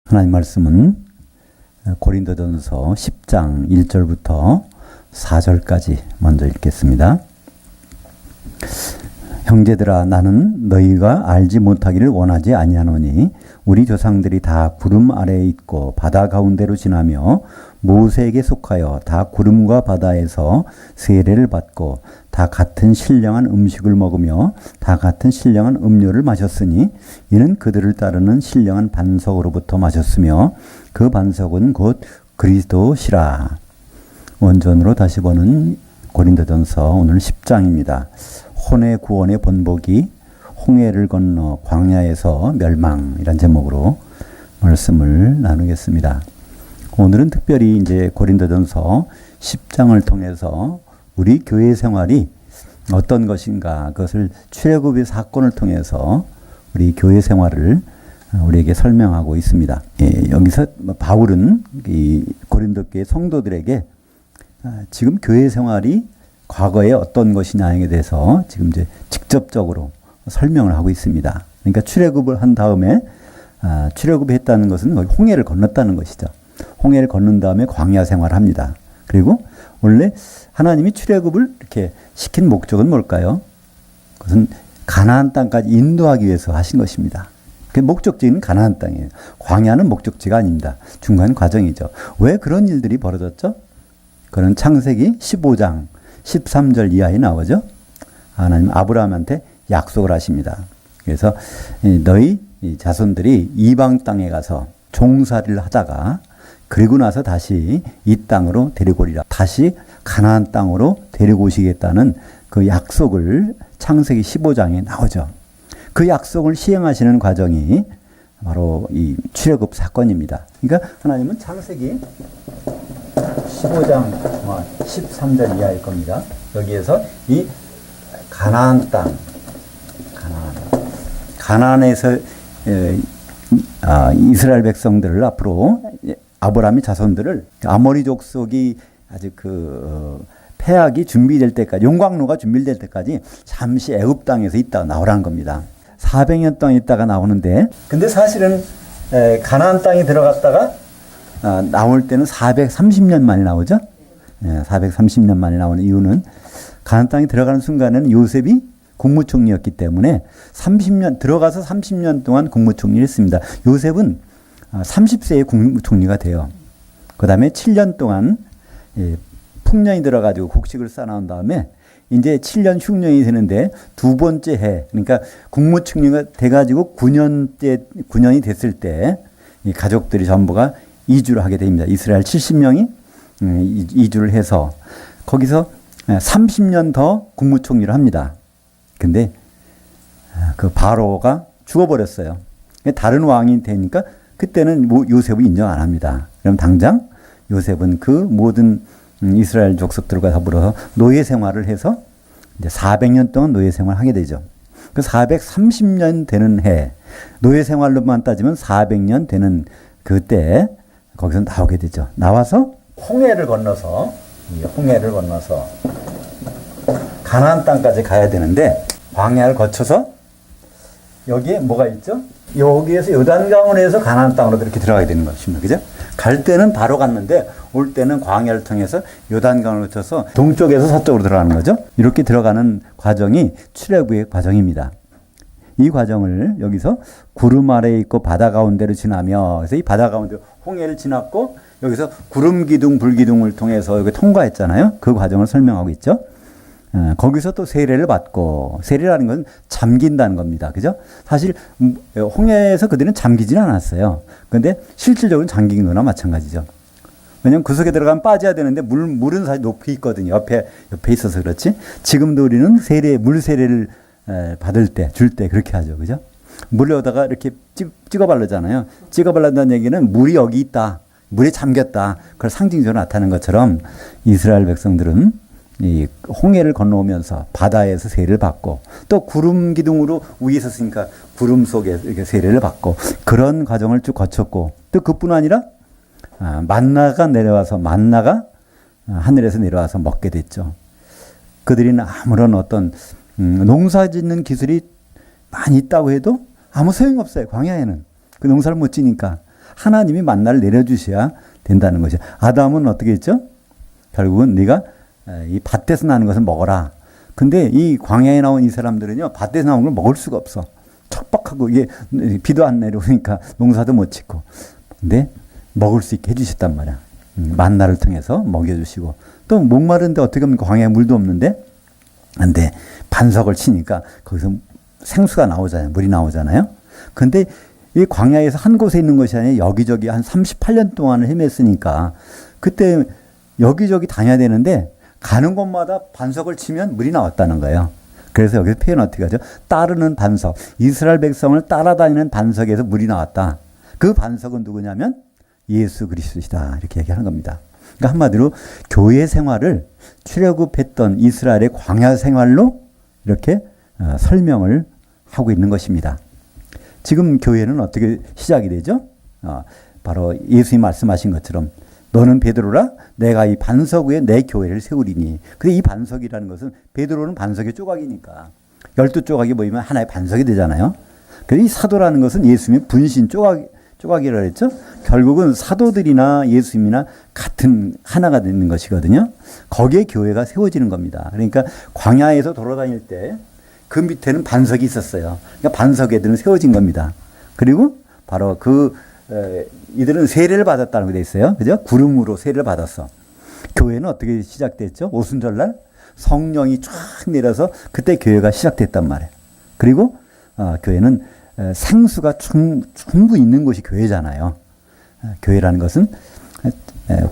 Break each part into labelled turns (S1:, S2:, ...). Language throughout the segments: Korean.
S1: 하나님 말씀은 고린도전서 10장 1절부터 4절까지 먼저 읽겠습니다. 형제들아, 나는 너희가 알지 못하기를 원하지 아니하노니 우리 조상들이 다 구름 아래에 있고 바다 가운데로 지나며 모세에게 속하여 다 구름과 바다에서 세례를 받고 다 같은 신령한 음식을 먹으며 다 같은 신령한 음료를 마셨으니 이는 그들을 따르는 신령한 반석으로부터 마셨으며 그 반석은 곧 그리스도시라. 원전으로 다시 보는 고린도전서 오늘 10장입니다. 혼의 구원의 본보기, 홍해를 건너 광야에서 멸망이란 제목으로 말씀을 나누겠습니다. 오늘은 특별히 이제 고린도전서 10장을 통해서 우리 교회 생활이 어떤 것인가, 그것을 출애굽의 사건을 통해서 우리 교회 생활을 우리에게 설명하고 있습니다. 여기서 바울은 이 고린도 교회 성도들에게 지금 교회 생활이 과거에 어떤 것이냐에 대해서 지금 이제 직접적으로 설명을 하고 있습니다. 그러니까 출애굽을 한 다음에 출애굽했다는 것은 홍해를 건넜다는 것이죠. 홍해를 건넌 다음에 광야 생활을 합니다. 그리고 원래 하나님이 출애굽을 이렇게 시킨 목적은 뭘까요? 그것은 가나안 땅까지 인도하기 위해서 하신 것입니다. 그 목적지는 가나안 땅이에요. 광야는 목적지가 아닙니다. 중간 과정이죠. 왜 그런 일들이 벌어졌죠? 그런 창세기 15장 13절 이하에 나오죠. 하나님 아브라함한테 약속을 하십니다. 그래서 너희 자손들이 이방 땅에 가서 종살이를 하다가 그리고 나서 다시 이 땅으로 데리고 오리라. 다시 가나안 땅으로 데리고 오시겠다는 그 약속을 창세기 15장에 나오죠. 그 약속을 시행하시는 과정이 바로 이 출애굽 사건입니다. 그러니까 하나님은 창세기 15장 13절 이하일 겁니다. 여기에서 이 가나안 땅, 가나안에서 이스라엘 백성들을 앞으로 아브라함의 자손들을 아모리 족속이 아주 패악이 준비될 때까지, 용광로가 준비될 때까지 잠시 애굽 땅에서 있다가 나오라는 겁니다. 400년 동안 있다가 나오는데, 근데 사실은 가나안 땅에 들어갔다가 나올 때는 430년 만에 나오죠. 430년 만에 나오는 이유는 가나안 땅에 들어가는 순간에는 요셉이 국무총리였기 때문에 30년 들어가서 30년 동안 국무총리를 했습니다. 요셉은 30세에 국무총리가 돼요. 그 다음에 7년 동안 풍년이 들어가지고 곡식을 쌓아놓은 다음에 이제 7년 흉년이 되는데 두 번째 해, 그러니까 국무총리가 돼가지고 9년이 됐을 때 이 가족들이 전부가 이주를 하게 됩니다. 이스라엘 70명이 이주를 해서 거기서 30년 더 국무총리를 합니다. 근데 그 바로가 죽어버렸어요. 다른 왕이 되니까 그때는 요셉을 인정 안 합니다. 그럼 당장 요셉은 그 모든 이스라엘 족속들과 더불어서 노예 생활을 해서 이제 400년 동안 노예 생활을 하게 되죠. 그 430년 되는 해, 노예 생활로만 따지면 400년 되는 그때 거기서 나오게 되죠. 나와서 홍해를 건너서 가나안 땅까지 가야 되는데 광야를 거쳐서 여기에 뭐가 있죠? 여기에서 요단강원에서 가나안 땅으로 이렇게 들어가게 되는 것입니다. 그죠? 갈 때는 바로 갔는데 올 때는 광야를 통해서 요단강을 거쳐서 동쪽에서 서쪽으로 들어가는 거죠. 이렇게 들어가는 과정이 출애굽의 과정입니다. 이 과정을 여기서 구름 아래에 있고 바다 가운데로 지나며, 그래서 이 바다 가운데 홍해를 지났고 여기서 구름 기둥 불기둥을 통해서 여기 통과했잖아요. 그 과정을 설명하고 있죠. 거기서 또 세례를 받고, 세례라는 건 잠긴다는 겁니다. 그죠? 사실 홍해에서 그들은 잠기지는 않았어요. 그런데 실질적으로 잠긴 거나 마찬가지죠. 왜냐면 그 속에 들어가면 빠져야 되는데 물은 사실 높이 있거든요. 옆에 있어서 그렇지. 지금도 우리는 물 세례를 받을 때, 줄 때 그렇게 하죠. 그죠? 물에다가 이렇게 찍어 바르잖아요. 찍어 바른다는 얘기는 물이 여기 있다. 물에 잠겼다. 그걸 상징적으로 나타내는 것처럼 이스라엘 백성들은 이 홍해를 건너오면서 바다에서 세례를 받고, 또 구름 기둥으로 위에서 있으니까 구름 속에 이렇게 세례를 받고, 그런 과정을 쭉 거쳤고, 또 그뿐 아니라 만나가 하늘에서 내려와서 먹게 됐죠. 그들이 아무런 어떤 농사 짓는 기술이 많이 있다고 해도 아무 소용없어요. 광야에는 그 농사를 못 지니까 하나님이 만나를 내려주셔야 된다는 거죠. 아담은 어떻게 했죠? 결국은 네가 이 밭에서 나는 것을 먹어라. 근데 이 광야에 나온 이 사람들은요, 밭에서 나온 걸 먹을 수가 없어. 척박하고 이게 비도 안 내려오니까 농사도 못 짓고. 근데 먹을 수 있게 해주셨단 말이야. 만나를 통해서 먹여주시고. 또 목마른데 어떻게 하면 광야에 물도 없는데? 근데 반석을 치니까 거기서 생수가 나오잖아요. 물이 나오잖아요. 근데 이 광야에서 한 곳에 있는 것이 아니라 여기저기 한 38년 동안을 헤맸으니까 그때 여기저기 다녀야 되는데 가는 곳마다 반석을 치면 물이 나왔다는 거예요. 그래서 여기서 표현 어떻게 하죠? 따르는 반석. 이스라엘 백성을 따라다니는 반석에서 물이 나왔다. 그 반석은 누구냐면 예수 그리스도시다. 이렇게 얘기하는 겁니다. 그러니까 한마디로 교회 생활을 출애굽했던 이스라엘의 광야 생활로 이렇게 설명을 하고 있는 것입니다. 지금 교회는 어떻게 시작이 되죠? 바로 예수님 말씀하신 것처럼 너는 베드로라 내가 이 반석 위에 내 교회를 세우리니. 근데 이 반석이라는 것은 베드로는 반석의 조각이니까 12조각이 모이면 하나의 반석이 되잖아요. 그래서 이 사도라는 것은 예수님의 분신 조각이라고 했죠. 결국은 사도들이나 예수님이나 같은 하나가 되는 것이거든요. 거기에 교회가 세워지는 겁니다. 그러니까 광야에서 돌아다닐 때 그 밑에는 반석이 있었어요. 그러니까 반석 애들은 세워진 겁니다. 그리고 바로 이들은 세례를 받았다는 게 돼 있어요. 그죠? 구름으로 세례를 받았어. 교회는 어떻게 시작됐죠? 오순절날 성령이 쫙 내려서 그때 교회가 시작됐단 말이에요. 그리고 교회는 생수가 충분히 있는 곳이 교회잖아요. 교회라는 것은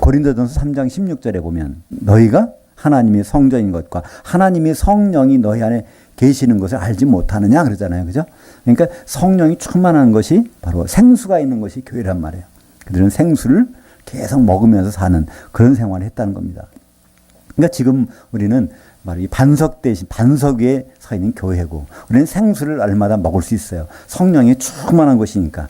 S1: 고린도전서 3장 16절에 보면 너희가 하나님의 성전인 것과 하나님의 성령이 너희 안에 계시는 것을 알지 못하느냐 그러잖아요. 그죠? 그러니까 성령이 충만한 것이 바로 생수가 있는 것이 교회란 말이에요. 그들은 생수를 계속 먹으면서 사는 그런 생활을 했다는 겁니다. 그러니까 지금 우리는 바로 이 반석 대신 반석 위에 서 있는 교회고 우리는 생수를 날마다 먹을 수 있어요. 성령이 충만한 것이니까.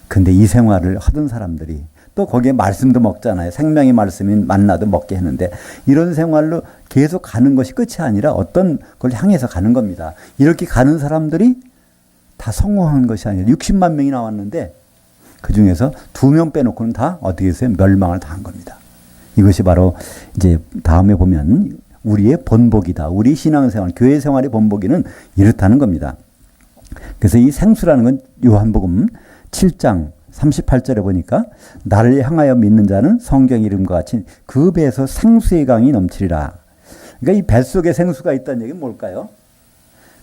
S1: 근데 이 생활을 하던 사람들이 또 거기에 말씀도 먹잖아요. 생명의 말씀인 만나도 먹게 했는데 이런 생활로 계속 가는 것이 끝이 아니라 어떤 걸 향해서 가는 겁니다. 이렇게 가는 사람들이 다 성공한 것이 아니라 60만 명이 나왔는데 그 중에서 2명 빼놓고는 다 어떻게 했어요? 멸망을 당한 겁니다. 이것이 바로 이제 다음에 보면 우리의 본보기다. 우리 신앙생활, 교회 생활의 본보기는 이렇다는 겁니다. 그래서 이 생수라는 건 요한복음 7장 38절에 보니까 나를 향하여 믿는 자는 성경 이름과 같이 그 배에서 생수의 강이 넘치리라. 그러니까 이 뱃속에 생수가 있다는 얘기는 뭘까요?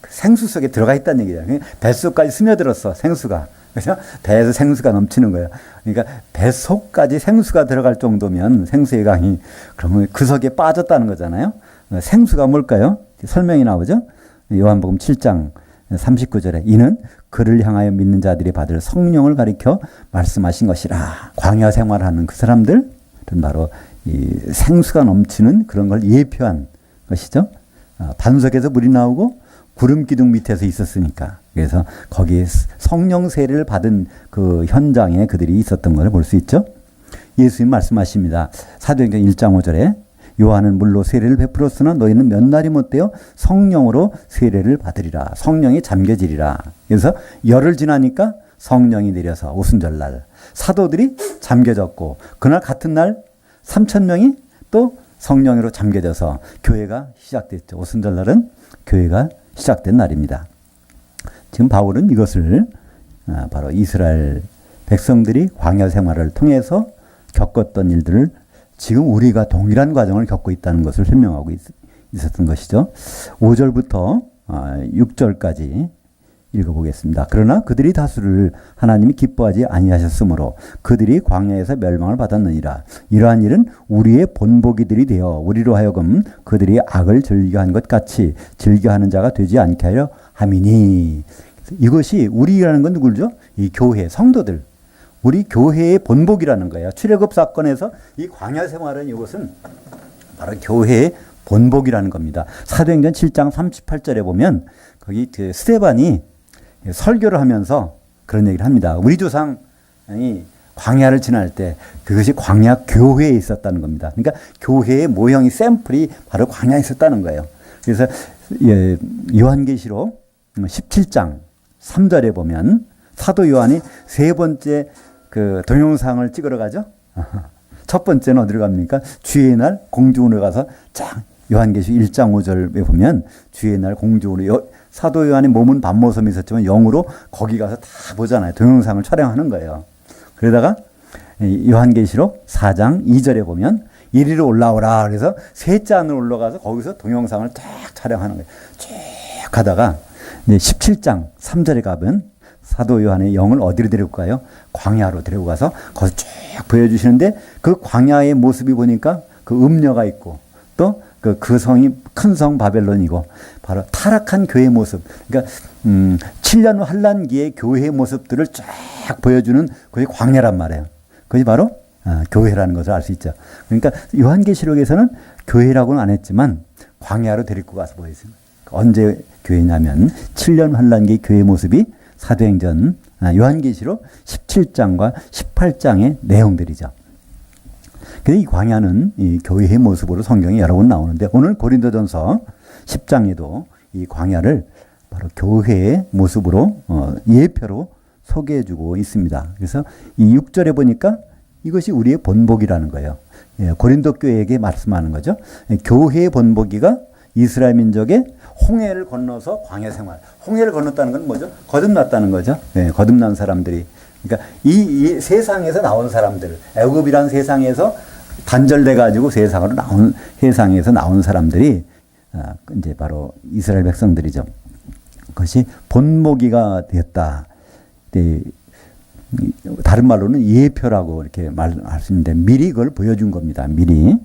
S1: 생수 속에 들어가 있다는 얘기잖아요. 뱃속까지 스며들었어, 생수가. 그래서 배에서 생수가 넘치는 거예요. 그러니까 뱃속까지 생수가 들어갈 정도면 생수의 강이 그러면 그 속에 빠졌다는 거잖아요. 생수가 뭘까요? 설명이 나오죠. 요한복음 7장 39절에 이는 그를 향하여 믿는 자들이 받을 성령을 가리켜 말씀하신 것이라. 광야 생활하는 그 사람들은 바로 이 생수가 넘치는 그런 걸 예표한 것이죠. 반석에서 물이 나오고 구름 기둥 밑에서 있었으니까. 그래서 거기에 성령 세례를 받은 그 현장에 그들이 있었던 걸 볼 수 있죠. 예수님 말씀하십니다. 사도행전 1장 5절에 요한은 물로 세례를 베풀었으나 너희는 몇 날이 못되어 성령으로 세례를 받으리라. 성령이 잠겨지리라. 그래서 열흘 지나니까 성령이 내려서 오순절날 사도들이 잠겨졌고 그날 같은 날 3,000명이 또 성령으로 잠겨져서 교회가 시작됐죠. 오순절날은 교회가 시작된 날입니다. 지금 바울은 이것을 바로 이스라엘 백성들이 광야 생활을 통해서 겪었던 일들을 지금 우리가 동일한 과정을 겪고 있다는 것을 설명하고 있었던 것이죠. 5절부터 6절까지 읽어보겠습니다. 그러나 그들이 다수를 하나님이 기뻐하지 아니하셨으므로 그들이 광야에서 멸망을 받았느니라. 이러한 일은 우리의 본보기들이 되어 우리로 하여금 그들이 악을 즐겨한 것 같이 즐겨하는 자가 되지 않게 하려 함이니. 이것이 우리라는 건 누구죠? 이 교회 성도들. 우리 교회의 본보기라는 거예요. 출애굽 사건에서 이 광야 생활은 이것은 바로 교회의 본보기라는 겁니다. 사도행전 7장 38절에 보면 거기 그 스데반이 설교를 하면서 그런 얘기를 합니다. 우리 조상이 광야를 지날 때 그것이 광야 교회에 있었다는 겁니다. 그러니까 교회의 모형이 샘플이 바로 광야에 있었다는 거예요. 그래서 요한계시록 17장 3절에 보면 사도 요한이 세 번째 그 동영상을 찍으러 가죠. 첫 번째는 어디로 갑니까? 주의 날 공중으로 가서 쫙 요한계시록 1장 5절에 보면 주의 날 공중으로 사도 요한의 몸은 밤모섬이 있었지만 영으로 거기 가서 다 보잖아요. 동영상을 촬영하는 거예요. 그러다가 요한계시록 4장 2절에 보면 이리로 올라오라 그래서 셋째 하늘로 올라가서 거기서 동영상을 쫙 촬영하는 거예요. 쭉 가다가 이제 17장 3절에 가면 사도 요한의 영을 어디로 데리고 가요? 광야로 데리고 가서 거기서 쭉 보여주시는데 그 광야의 모습이 보니까 그 음녀가 있고 또 그 성이 큰 성 바벨론이고 바로 타락한 교회 모습. 그러니까 7년 환란기의 교회의 모습들을 쫙 보여주는 그게 광야란 말이에요. 그게 바로 교회라는 것을 알 수 있죠. 그러니까 요한계시록에서는 교회라고는 안 했지만 광야로 데리고 가서 보여줍니다. 언제 교회냐면 7년 환란기의 교회 모습이 사도행전 요한계시록 17장과 18장의 내용들이죠. 그래서 이 광야는 이 교회의 모습으로 성경에 여러 번 나오는데 오늘 고린도전서 10장에도 이 광야를 바로 교회의 모습으로 예표로 소개해주고 있습니다. 그래서 이 6절에 보니까 이것이 우리의 본보기라는 거예요. 예, 고린도 교회에게 말씀하는 거죠. 교회의 본보기가 이스라엘 민족의 홍해를 건너서 광야 생활. 홍해를 건넜다는 건 뭐죠? 거듭났다는 거죠. 예, 거듭난 사람들이. 그러니까 이 세상에서 나온 사람들, 애굽이란 세상에서 단절돼 가지고 세상에서 나온 사람들이 이제 바로 이스라엘 백성들이죠. 그것이 본보기가 되었다. 다른 말로는 예표라고 이렇게 말할 수 있는데 미리 그걸 보여준 겁니다. 미리.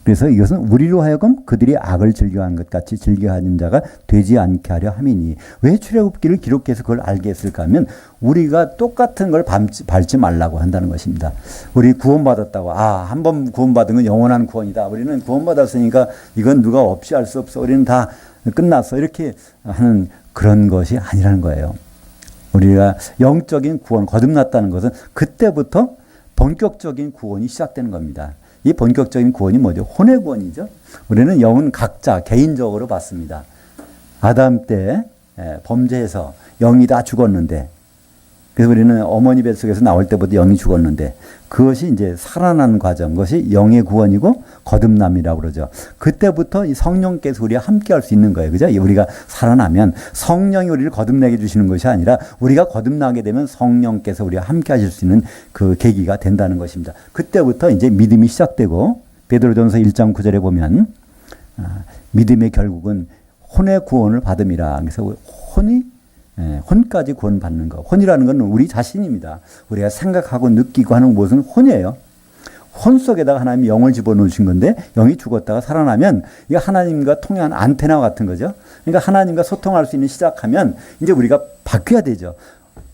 S1: 그래서 이것은 우리로 하여금 그들이 악을 즐겨하는 것 같이 즐겨하는 자가 되지 않게 하려 함이니. 왜 출애굽기를 기록해서 그걸 알게 했을까 하면 우리가 똑같은 걸 밟지 말라고 한다는 것입니다. 우리 구원받았다고 한 번 구원받은 건 영원한 구원이다. 우리는 구원받았으니까 이건 누가 없이 할 수 없어. 우리는 다 끝났어. 이렇게 하는 그런 것이 아니라는 거예요. 우리가 영적인 구원, 거듭났다는 것은 그때부터 본격적인 구원이 시작되는 겁니다. 이 본격적인 구원이 뭐죠? 혼의 구원이죠. 우리는 영은 각자 개인적으로 받습니다. 아담 때 범죄해서 영이 다 죽었는데, 그래서 우리는 어머니 뱃속에서 나올 때부터 영이 죽었는데 그것이 이제 살아나는 과정, 그것이 영의 구원이고 거듭남이라고 그러죠. 그때부터 이 성령께서 우리와 함께 할 수 있는 거예요. 그죠? 우리가 살아나면 성령이 우리를 거듭나게 해주시는 것이 아니라 우리가 거듭나게 되면 성령께서 우리와 함께 하실 수 있는 그 계기가 된다는 것입니다. 그때부터 이제 믿음이 시작되고 베드로전서 1장 9절에 보면 믿음의 결국은 혼의 구원을 받음이라. 그래서 혼까지 구원받는 것. 혼이라는 건 우리 자신입니다. 우리가 생각하고 느끼고 하는 것은 혼이에요. 혼 속에다가 하나님이 영을 집어넣으신 건데 영이 죽었다가 살아나면 이게 하나님과 통하는 안테나와 같은 거죠. 그러니까 하나님과 소통할 수 있는 시작하면 이제 우리가 바뀌어야 되죠.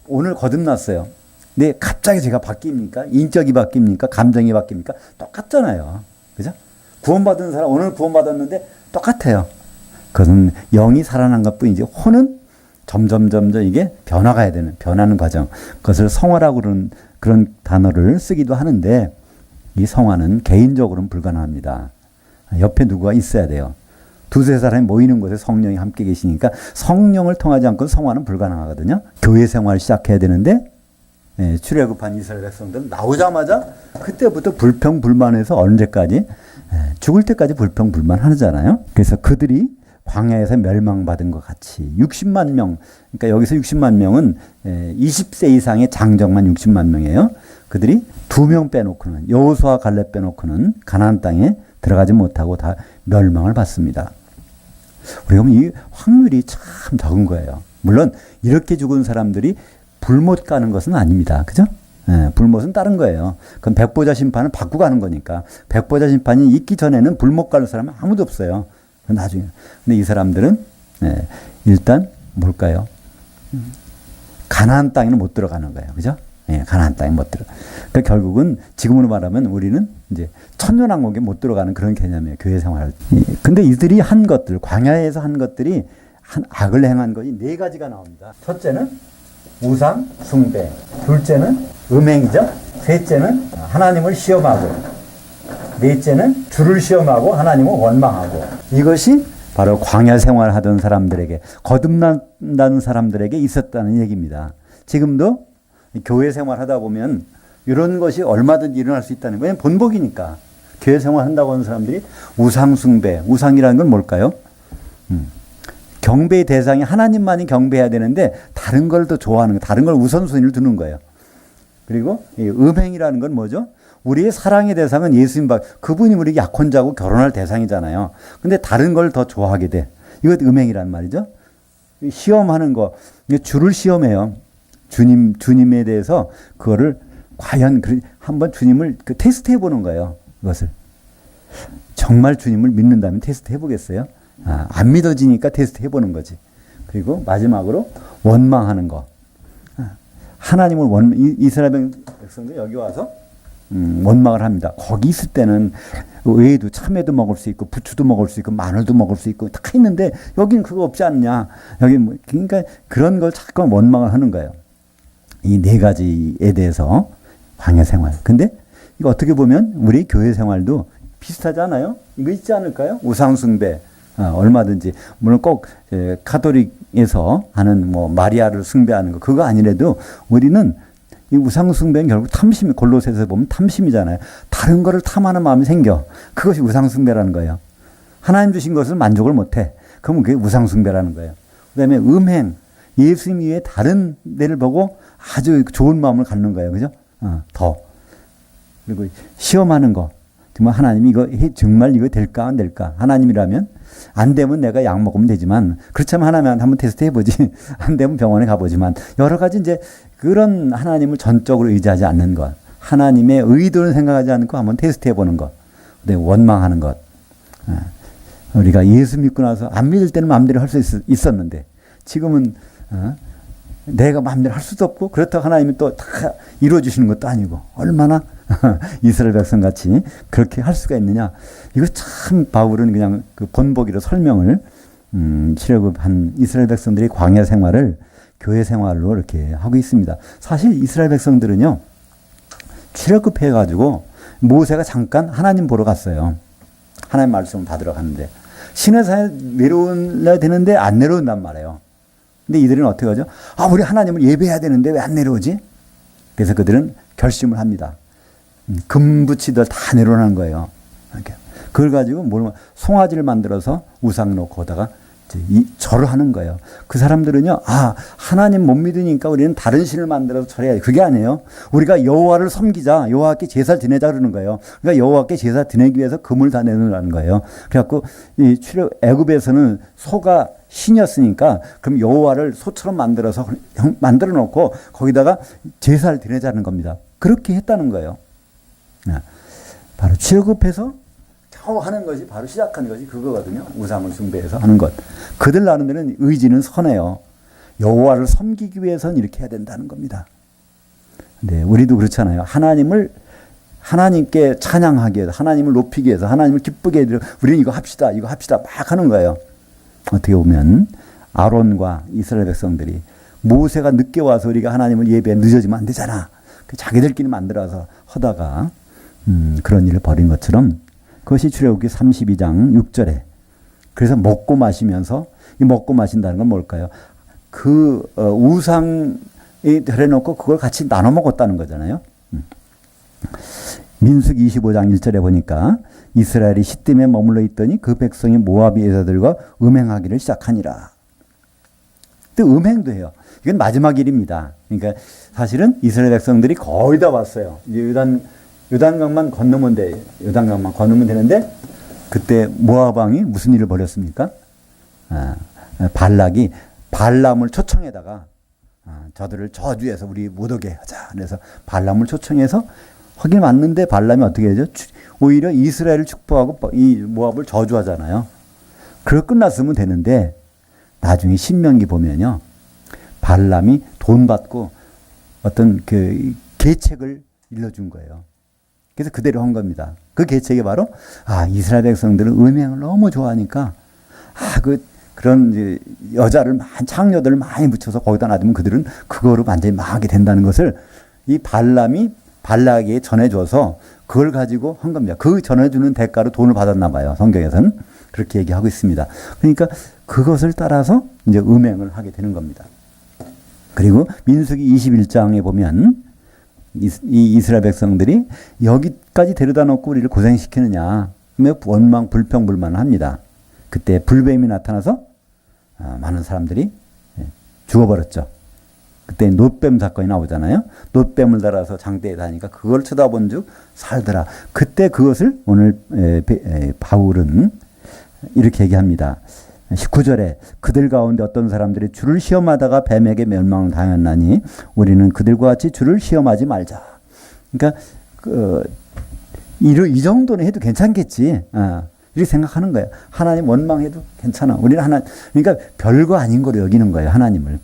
S1: 오늘 거듭났어요. 근데 갑자기 제가 바뀝니까? 인격이 바뀝니까? 감정이 바뀝니까? 똑같잖아요. 그죠? 구원받은 사람 오늘 구원받았는데 똑같아요. 그것은 영이 살아난 것뿐이지 혼은 점점 이게 변화가 되는 변하는 과정. 그것을 성화라고 그런 단어를 쓰기도 하는데 이 성화는 개인적으로는 불가능합니다. 옆에 누구가 있어야 돼요. 두세 사람이 모이는 곳에 성령이 함께 계시니까 성령을 통하지 않고 성화는 불가능하거든요. 교회 생활을 시작해야 되는데 출애굽한 이스라엘 백성들은 나오자마자 그때부터 불평불만해서 언제까지 죽을 때까지 불평불만 하잖아요. 그래서 그들이 광야에서 멸망받은 것 같이 60만 명, 그러니까 여기서 60만 명은 20세 이상의 장정만 60만 명이에요. 그들이 2명 빼놓고는 여호수아 갈렙 빼놓고는 가나안 땅에 들어가지 못하고 다 멸망을 받습니다. 우리가 보면 이 확률이 참 적은 거예요. 물론 이렇게 죽은 사람들이 불못 가는 것은 아닙니다. 그죠? 불못은 다른 거예요. 그건 백보자 심판을 받고 가는 거니까. 백보자 심판이 있기 전에는 불못 가는 사람은 아무도 없어요. 나중에. 근데 이 사람들은 일단 뭘까요? 가나안 땅에는 못 들어가는 거예요. 그죠? 가나안 땅에 못 들어. 그러니까 결국은 지금으로 말하면 우리는 이제 천년왕국에 못 들어가는 그런 개념이에요. 교회 생활. 근데 이들이 한 것들, 광야에서 한 것들이 악을 행한 것이 4가지가 나옵니다. 첫째는 우상 숭배, 둘째는 음행이죠. 셋째는 하나님을 시험하고, 넷째는 주를 시험하고 하나님을 원망하고. 이것이 바로 광야 생활하던 사람들에게, 거듭난다는 사람들에게 있었다는 얘기입니다. 지금도 교회 생활 하다 보면 이런 것이 얼마든지 일어날 수 있다는 거예요. 왜냐하면 본보기니까. 교회 생활 한다고 하는 사람들이 우상숭배, 우상이라는 건 뭘까요? 경배의 대상이 하나님만이 경배해야 되는데 다른 걸 더 좋아하는 거, 다른 걸 우선순위를 두는 거예요. 그리고 이 음행이라는 건 뭐죠? 우리의 사랑의 대상은 예수님, 그분이 우리 약혼자고 결혼할 대상이잖아요. 근데 다른 걸 더 좋아하게 돼. 이것 음행이란 말이죠. 시험하는 거, 주를 시험해요. 주님에 대해서 그거를 과연 한번 주님을 테스트해 보는 거예요. 그것을. 정말 주님을 믿는다면 테스트 해보겠어요? 안 믿어지니까 테스트 해보는 거지. 그리고 마지막으로 원망하는 거. 하나님을 이스라엘 백성들 여기 와서 원망을 합니다. 거기 있을 때는 외에도 참외도 먹을 수 있고 부추도 먹을 수 있고 마늘도 먹을 수 있고 다 있는데 여기는 그거 없지 않냐. 여기 그러니까 그런 걸 자꾸 원망을 하는 거예요. 이 네 가지에 대해서 광야 생활. 근데 이거 어떻게 보면 우리 교회 생활도 비슷하지 않아요? 이거 있지 않을까요? 우상숭배. 얼마든지 물론 꼭 카톨릭에서 하는 뭐 마리아를 숭배하는 거 그거 아니래도 우리는 이 우상숭배는 결국 탐심, 골로새서 보면 탐심이잖아요. 다른 거를 탐하는 마음이 생겨. 그것이 우상숭배라는 거예요. 하나님 주신 것을 만족을 못해. 그러면 그게 우상숭배라는 거예요. 그 다음에 음행, 예수님 이외에 다른 데를 보고 아주 좋은 마음을 갖는 거예요. 그죠? 더. 그리고 시험하는 거. 정말 하나님이 정말 이거 될까 안 될까? 하나님이라면 안 되면 내가 약 먹으면 되지만 그렇다면 하나님한테 한번 테스트 해보지. 안 되면 병원에 가보지만 여러 가지 이제 그런 하나님을 전적으로 의지하지 않는 것. 하나님의 의도를 생각하지 않고 한번 테스트 해보는 것. 그다음에 원망하는 것. 우리가 예수 믿고 나서 안 믿을 때는 마음대로 할 수 있었는데 지금은 내가 마음대로 할 수도 없고 그렇다고 하나님이 또 다 이루어주시는 것도 아니고 얼마나 이스라엘 백성 같이 그렇게 할 수가 있느냐. 이거 참 바울은 그냥 그 본보기로 설명을 출애굽한 이스라엘 백성들이 광야 생활을 교회 생활로 이렇게 하고 있습니다. 사실 이스라엘 백성들은요. 출애굽해가지고 모세가 잠깐 하나님 보러 갔어요. 하나님 말씀을 받으러 갔는데 시내산에 내려오려 되는데 안 내려온단 말이에요. 근데 이들은 어떻게 하죠? 우리 하나님을 예배해야 되는데 왜 안 내려오지? 그래서 그들은 결심을 합니다. 금붙이들 다 내려오는 거예요. 이렇게. 그걸 가지고 송아지를 만들어서 우상 놓고 거다가 절을 하는 거예요. 그 사람들은요, 하나님 못 믿으니까 우리는 다른 신을 만들어서 절해야 돼. 그게 아니에요. 우리가 여호와를 섬기자, 여호와께 제사를 드내자 그러는 거예요. 그러니까 여호와께 제사 드내기 위해서 금을 다 내놓으라는 거예요. 그래갖고 애굽에서는 소가 신이었으니까 그럼 여호와를 소처럼 만들어서 만들어 놓고 거기다가 제사를 드내자는 겁니다. 그렇게 했다는 거예요. 바로 출애굽해서 겨우 하는 것이 바로 시작한 것이 그거거든요. 우상을 숭배해서 하는 것. 그들 나름대로는 의지는 선해요. 여호와를 섬기기 위해서는 이렇게 해야 된다는 겁니다. 네, 우리도 그렇잖아요. 하나님께 찬양하기 위해서, 하나님을 높이기 위해서, 하나님을 기쁘게 해드려 우리는 이거 합시다 막 하는 거예요. 어떻게 보면 아론과 이스라엘 백성들이 모세가 늦게 와서 우리가 하나님을 예배에 늦어지면 안 되잖아. 자기들끼리 만들어서 하다가 그런 일을 벌인 것처럼 그것이 출애굽기 32장 6절에 그래서 먹고 마시면서 이 먹고 마신다는 건 뭘까요? 그 우상에 들여놓고 그걸 같이 나눠 먹었다는 거잖아요. 민수기 25장 1절에 보니까 이스라엘이 시딤에 머물러 있더니 그 백성이 모압의 여자들과 음행하기를 시작하니라. 또 음행도 해요. 이건 마지막 일입니다. 그러니까 사실은 이스라엘 백성들이 거의 다 왔어요. 이제 요단강만 건너면 돼. 요단강만 건너면 되는데 그때 모압 왕이 무슨 일을 벌였습니까? 발락이 발람을 초청해다가 저들을 저주해서 우리 못 오게 하자. 그래서 발람을 초청해서 하긴 맞는데 발람이 어떻게 하죠? 오히려 이스라엘을 축복하고 이 모압을 저주하잖아요. 그걸 끝났으면 되는데 나중에 신명기 보면요. 발람이 돈 받고 어떤 그 계책을 일러준 거예요. 그래서 그대로 한 겁니다. 그 계책이 바로 이스라엘 백성들은 음행을 너무 좋아하니까 그런 여자를 창녀들을 많이 붙여서 거기다 놔두면 그들은 그거로 완전히 망하게 된다는 것을 이 발람이 발락에게 전해줘서 그걸 가지고 한 겁니다. 그 전해주는 대가로 돈을 받았나 봐요. 성경에서는 그렇게 얘기하고 있습니다. 그러니까 그것을 따라서 이제 음행을 하게 되는 겁니다. 그리고 민수기 21장에 보면 이 이스라엘 백성들이 여기까지 데려다 놓고 우리를 고생시키느냐 며 원망 불평불만을 합니다. 그때 불뱀이 나타나서 많은 사람들이 죽어버렸죠. 그때 놋뱀 사건이 나오잖아요. 놋뱀을 달아서 장대에 다니까 그걸 쳐다본 즉 살더라. 그때 그것을 오늘 바울은 이렇게 얘기합니다. 19절에 그들 가운데 어떤 사람들이 주를 시험하다가 뱀에게 멸망을 당했나니 우리는 그들과 같이 주를 시험하지 말자. 그러니까 이 정도는 해도 괜찮겠지. 이렇게 생각하는 거예요. 하나님 원망해도 괜찮아. 우리는 그러니까 별거 아닌 거로 여기는 거예요. 하나님을.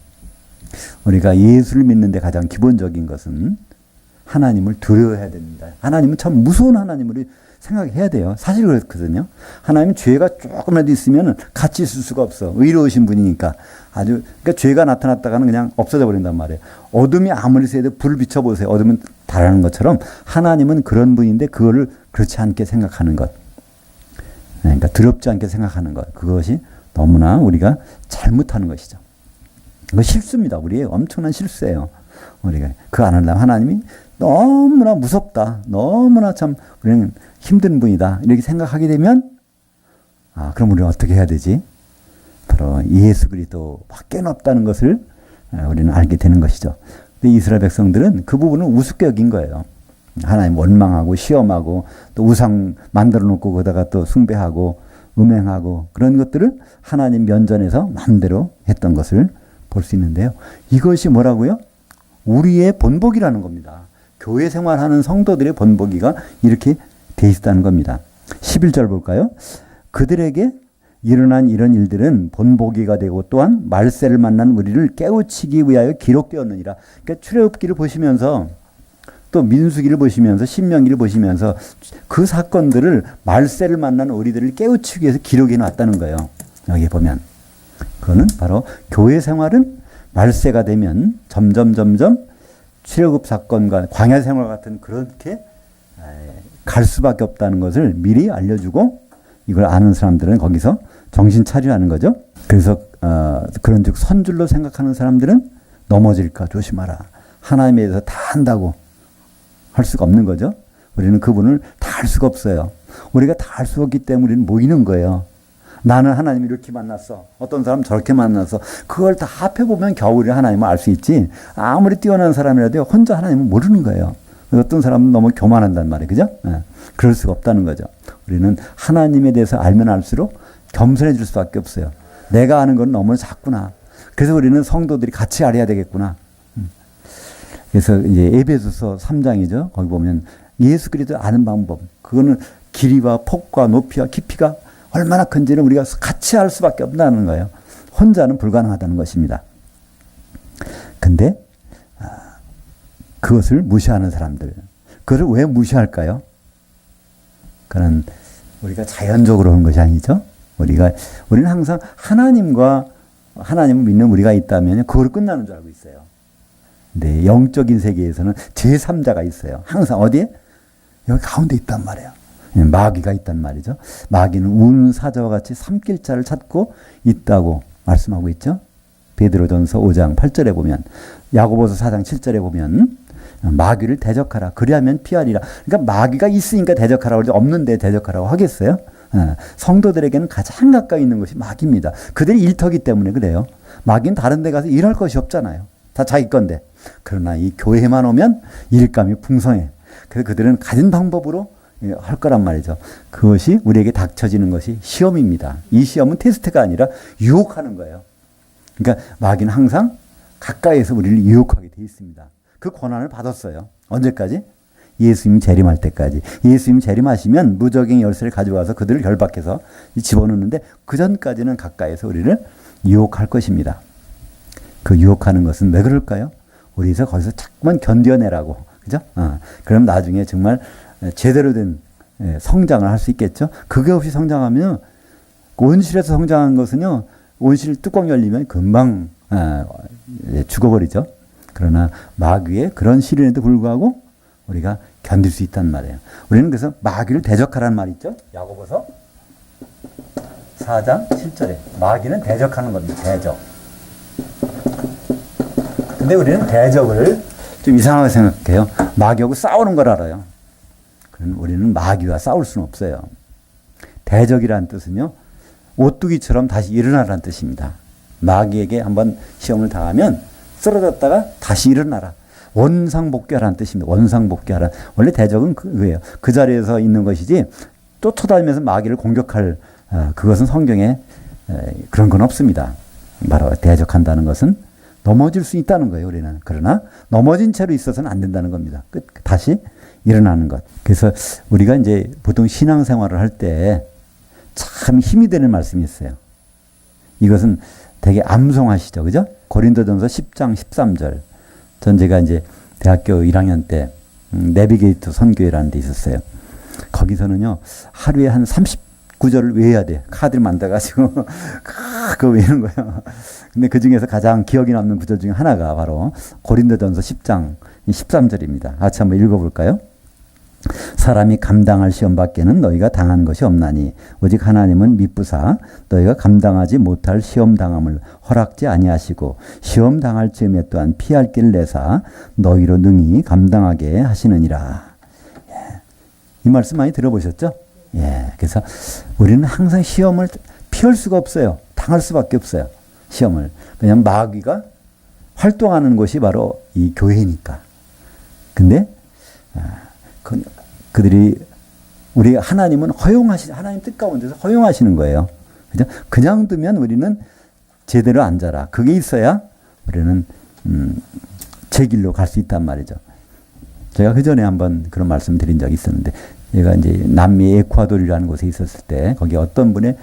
S1: 우리가 예수를 믿는데 가장 기본적인 것은 하나님을 두려워해야 됩니다. 하나님은 참 무서운 하나님으로 생각해야 돼요. 사실 그렇거든요. 하나님은 죄가 조금이라도 있으면 같이 있을 수가 없어. 의로우신 분이니까. 그러니까 죄가 나타났다가는 그냥 없어져 버린단 말이에요. 어둠이 아무리 세도 불을 비춰보세요. 어둠은 달하는 것처럼 하나님은 그런 분인데 그거를 그렇지 않게 생각하는 것. 그러니까 더럽지 않게 생각하는 것. 그것이 너무나 우리가 잘못하는 것이죠. 그거 실수입니다. 우리의 엄청난 실수예요. 우리가 그 안 하려면 하나님이 너무나 무섭다. 너무나 참 우리는 힘든 분이다. 이렇게 생각하게 되면 그럼 우리는 어떻게 해야 되지? 바로 예수 그리스도밖에 없다는 것을 우리는 알게 되는 것이죠. 근데 이스라엘 백성들은 그 부분을 우습게 여긴 거예요. 하나님 원망하고 시험하고 또 우상 만들어 놓고 거기다가 또 숭배하고 음행하고 그런 것들을 하나님 면전에서 마음대로 했던 것을 볼 수 있는데요. 이것이 뭐라고요? 우리의 본보기라는 겁니다. 교회 생활하는 성도들의 본보기가 이렇게 돼 있다는 겁니다. 11절 볼까요? 그들에게 일어난 이런 일들은 본보기가 되고 또한 말세를 만난 우리를 깨우치기 위하여 기록되었느니라. 그러니까 출애굽기를 보시면서 또 민수기를 보시면서 신명기를 보시면서 그 사건들을 말세를 만난 우리들을 깨우치기 위해서 기록해 놨다는 거예요. 여기 보면. 그거는 바로 교회 생활은 말세가 되면 점점 출애굽 사건과 광야 생활 같은 그렇게 갈 수밖에 없다는 것을 미리 알려주고 이걸 아는 사람들은 거기서 정신 차리라는 거죠. 그래서 그런즉 선줄로 생각하는 사람들은 넘어질까 조심하라. 하나님에 대해서 다 한다고 할 수가 없는 거죠. 우리는 그분을 다 알 수가 없어요. 우리가 다 알 수 없기 때문에 우리는 모이는 거예요. 나는 하나님을 이렇게 만났어. 어떤 사람 저렇게 만나서 그걸 다 합해보면 겨우 우리 하나님을 알 수 있지. 아무리 뛰어난 사람이라도 혼자 하나님을 모르는 거예요. 어떤 사람은 너무 교만한단 말이에요. 그죠? 그럴 수가 없다는 거죠. 우리는 하나님에 대해서 알면 알수록 겸손해질 수밖에 없어요. 내가 아는 건 너무 작구나. 그래서 우리는 성도들이 같이 알아야 되겠구나. 그래서 이제 에베소서 3장이죠. 거기 보면 예수 그리스도 아는 방법. 그거는 길이와 폭과 높이와 깊이가 얼마나 큰지를 우리가 같이 알 수밖에 없다는 거예요. 혼자는 불가능하다는 것입니다. 근데 그것을 무시하는 사람들. 그것을 왜 무시할까요? 그는 우리가 자연적으로 하는 것이 아니죠. 우리는 항상 하나님을 믿는 우리가 있다면 그걸 끝나는 줄 알고 있어요. 근데 영적인 세계에서는 제3자가 있어요. 항상 어디에? 여기 가운데 있단 말이에요. 마귀가 있단 말이죠. 마귀는 우는 사자와 같이 삼킬 자를 찾고 있다고 말씀하고 있죠. 베드로전서 5장 8절에 보면, 야고보서 4장 7절에 보면 마귀를 대적하라. 그리하면 피하리라. 그러니까 마귀가 있으니까 대적하라고 그러지 없는데 대적하라고 하겠어요? 성도들에게는 가장 가까이 있는 것이 마귀입니다. 그들이 일터기 때문에 그래요. 마귀는 다른 데 가서 일할 것이 없잖아요. 다 자기 건데. 그러나 이 교회에만 오면 일감이 풍성해. 그래서 그들은 가진 방법으로 할 거란 말이죠. 그것이 우리에게 닥쳐지는 것이 시험입니다. 이 시험은 테스트가 아니라 유혹하는 거예요. 그러니까 마귀는 항상 가까이에서 우리를 유혹하게 돼 있습니다. 그 권한을 받았어요. 언제까지? 예수님이 재림할 때까지. 예수님이 재림하시면 무적의 열쇠를 가져와서 그들을 결박해서 집어넣는데 그 전까지는 가까이에서 우리를 유혹할 것입니다. 그 유혹하는 것은 왜 그럴까요? 우리에서 거기서 자꾸만 견뎌내라고. 그죠? 그럼 나중에 정말 제대로 된 성장을 할 수 있겠죠? 그게 없이 성장하면 온실에서 성장한 것은요, 온실 뚜껑 열리면 금방 죽어버리죠. 그러나 마귀의 그런 시련에도 불구하고 우리가 견딜 수 있단 말이에요. 우리는 그래서 마귀를 대적하라는 말이 있죠. 야고보서 4장 7절에 마귀는 대적하는 겁니다. 대적. 근데 우리는 대적을 좀 이상하게 생각해요. 마귀하고 싸우는 걸 알아요. 그럼 우리는 마귀와 싸울 수는 없어요. 대적이라는 뜻은요, 오뚜기처럼 다시 일어나라는 뜻입니다. 마귀에게 한번 시험을 당하면 쓰러졌다가 다시 일어나라. 원상복귀하라는 뜻입니다. 원상복귀하라. 원래 대적은 그거예요. 그 자리에서 있는 것이지 쫓아다니면서 마귀를 공격할 그것은 성경에 그런 건 없습니다. 바로 대적한다는 것은 넘어질 수 있다는 거예요, 우리는. 그러나 넘어진 채로 있어서는 안 된다는 겁니다. 다시 일어나는 것. 그래서 우리가 이제 보통 신앙생활을 할 때 참 힘이 되는 말씀이 있어요. 이것은 되게 암송하시죠, 그죠? 고린도전서 10장 13절. 전 제가 이제 대학교 1학년 때 내비게이터 선교회라는 데 있었어요. 거기서는요, 하루에 한 39절을 외워야 돼요. 카드를 만들어가지고 그거 외우는 거예요. 근데 그 중에서 가장 기억에 남는 구절 중에 하나가 바로 고린도전서 10장 13절입니다. 같이 한번 읽어볼까요? 사람이 감당할 시험 밖에는 너희가 당한 것이 없나니 오직 하나님은 미쁘사 너희가 감당하지 못할 시험 당함을 허락지 아니하시고 시험 당할 즈음에 또한 피할 길을 내사 너희로 능히 감당하게 하시느니라. 예. 이 말씀 많이 들어보셨죠? 예. 그래서 우리는 항상 시험을 피할 수가 없어요. 당할 수밖에 없어요. 시험을. 왜냐하면 마귀가 활동하는 곳이 바로 이 교회니까. 근데 그들이 우리 하나님은 하나님 뜻 가운데서 허용하시는 거예요. 그죠? 그냥 두면 우리는 제대로 안 자라. 그게 있어야 우리는 제 길로 갈 수 있단 말이죠. 제가 그 전에 한번 그런 말씀 드린 적이 있었는데, 제가 이제 남미 에콰도르라는 곳에 있었을 때 거기 어떤 분의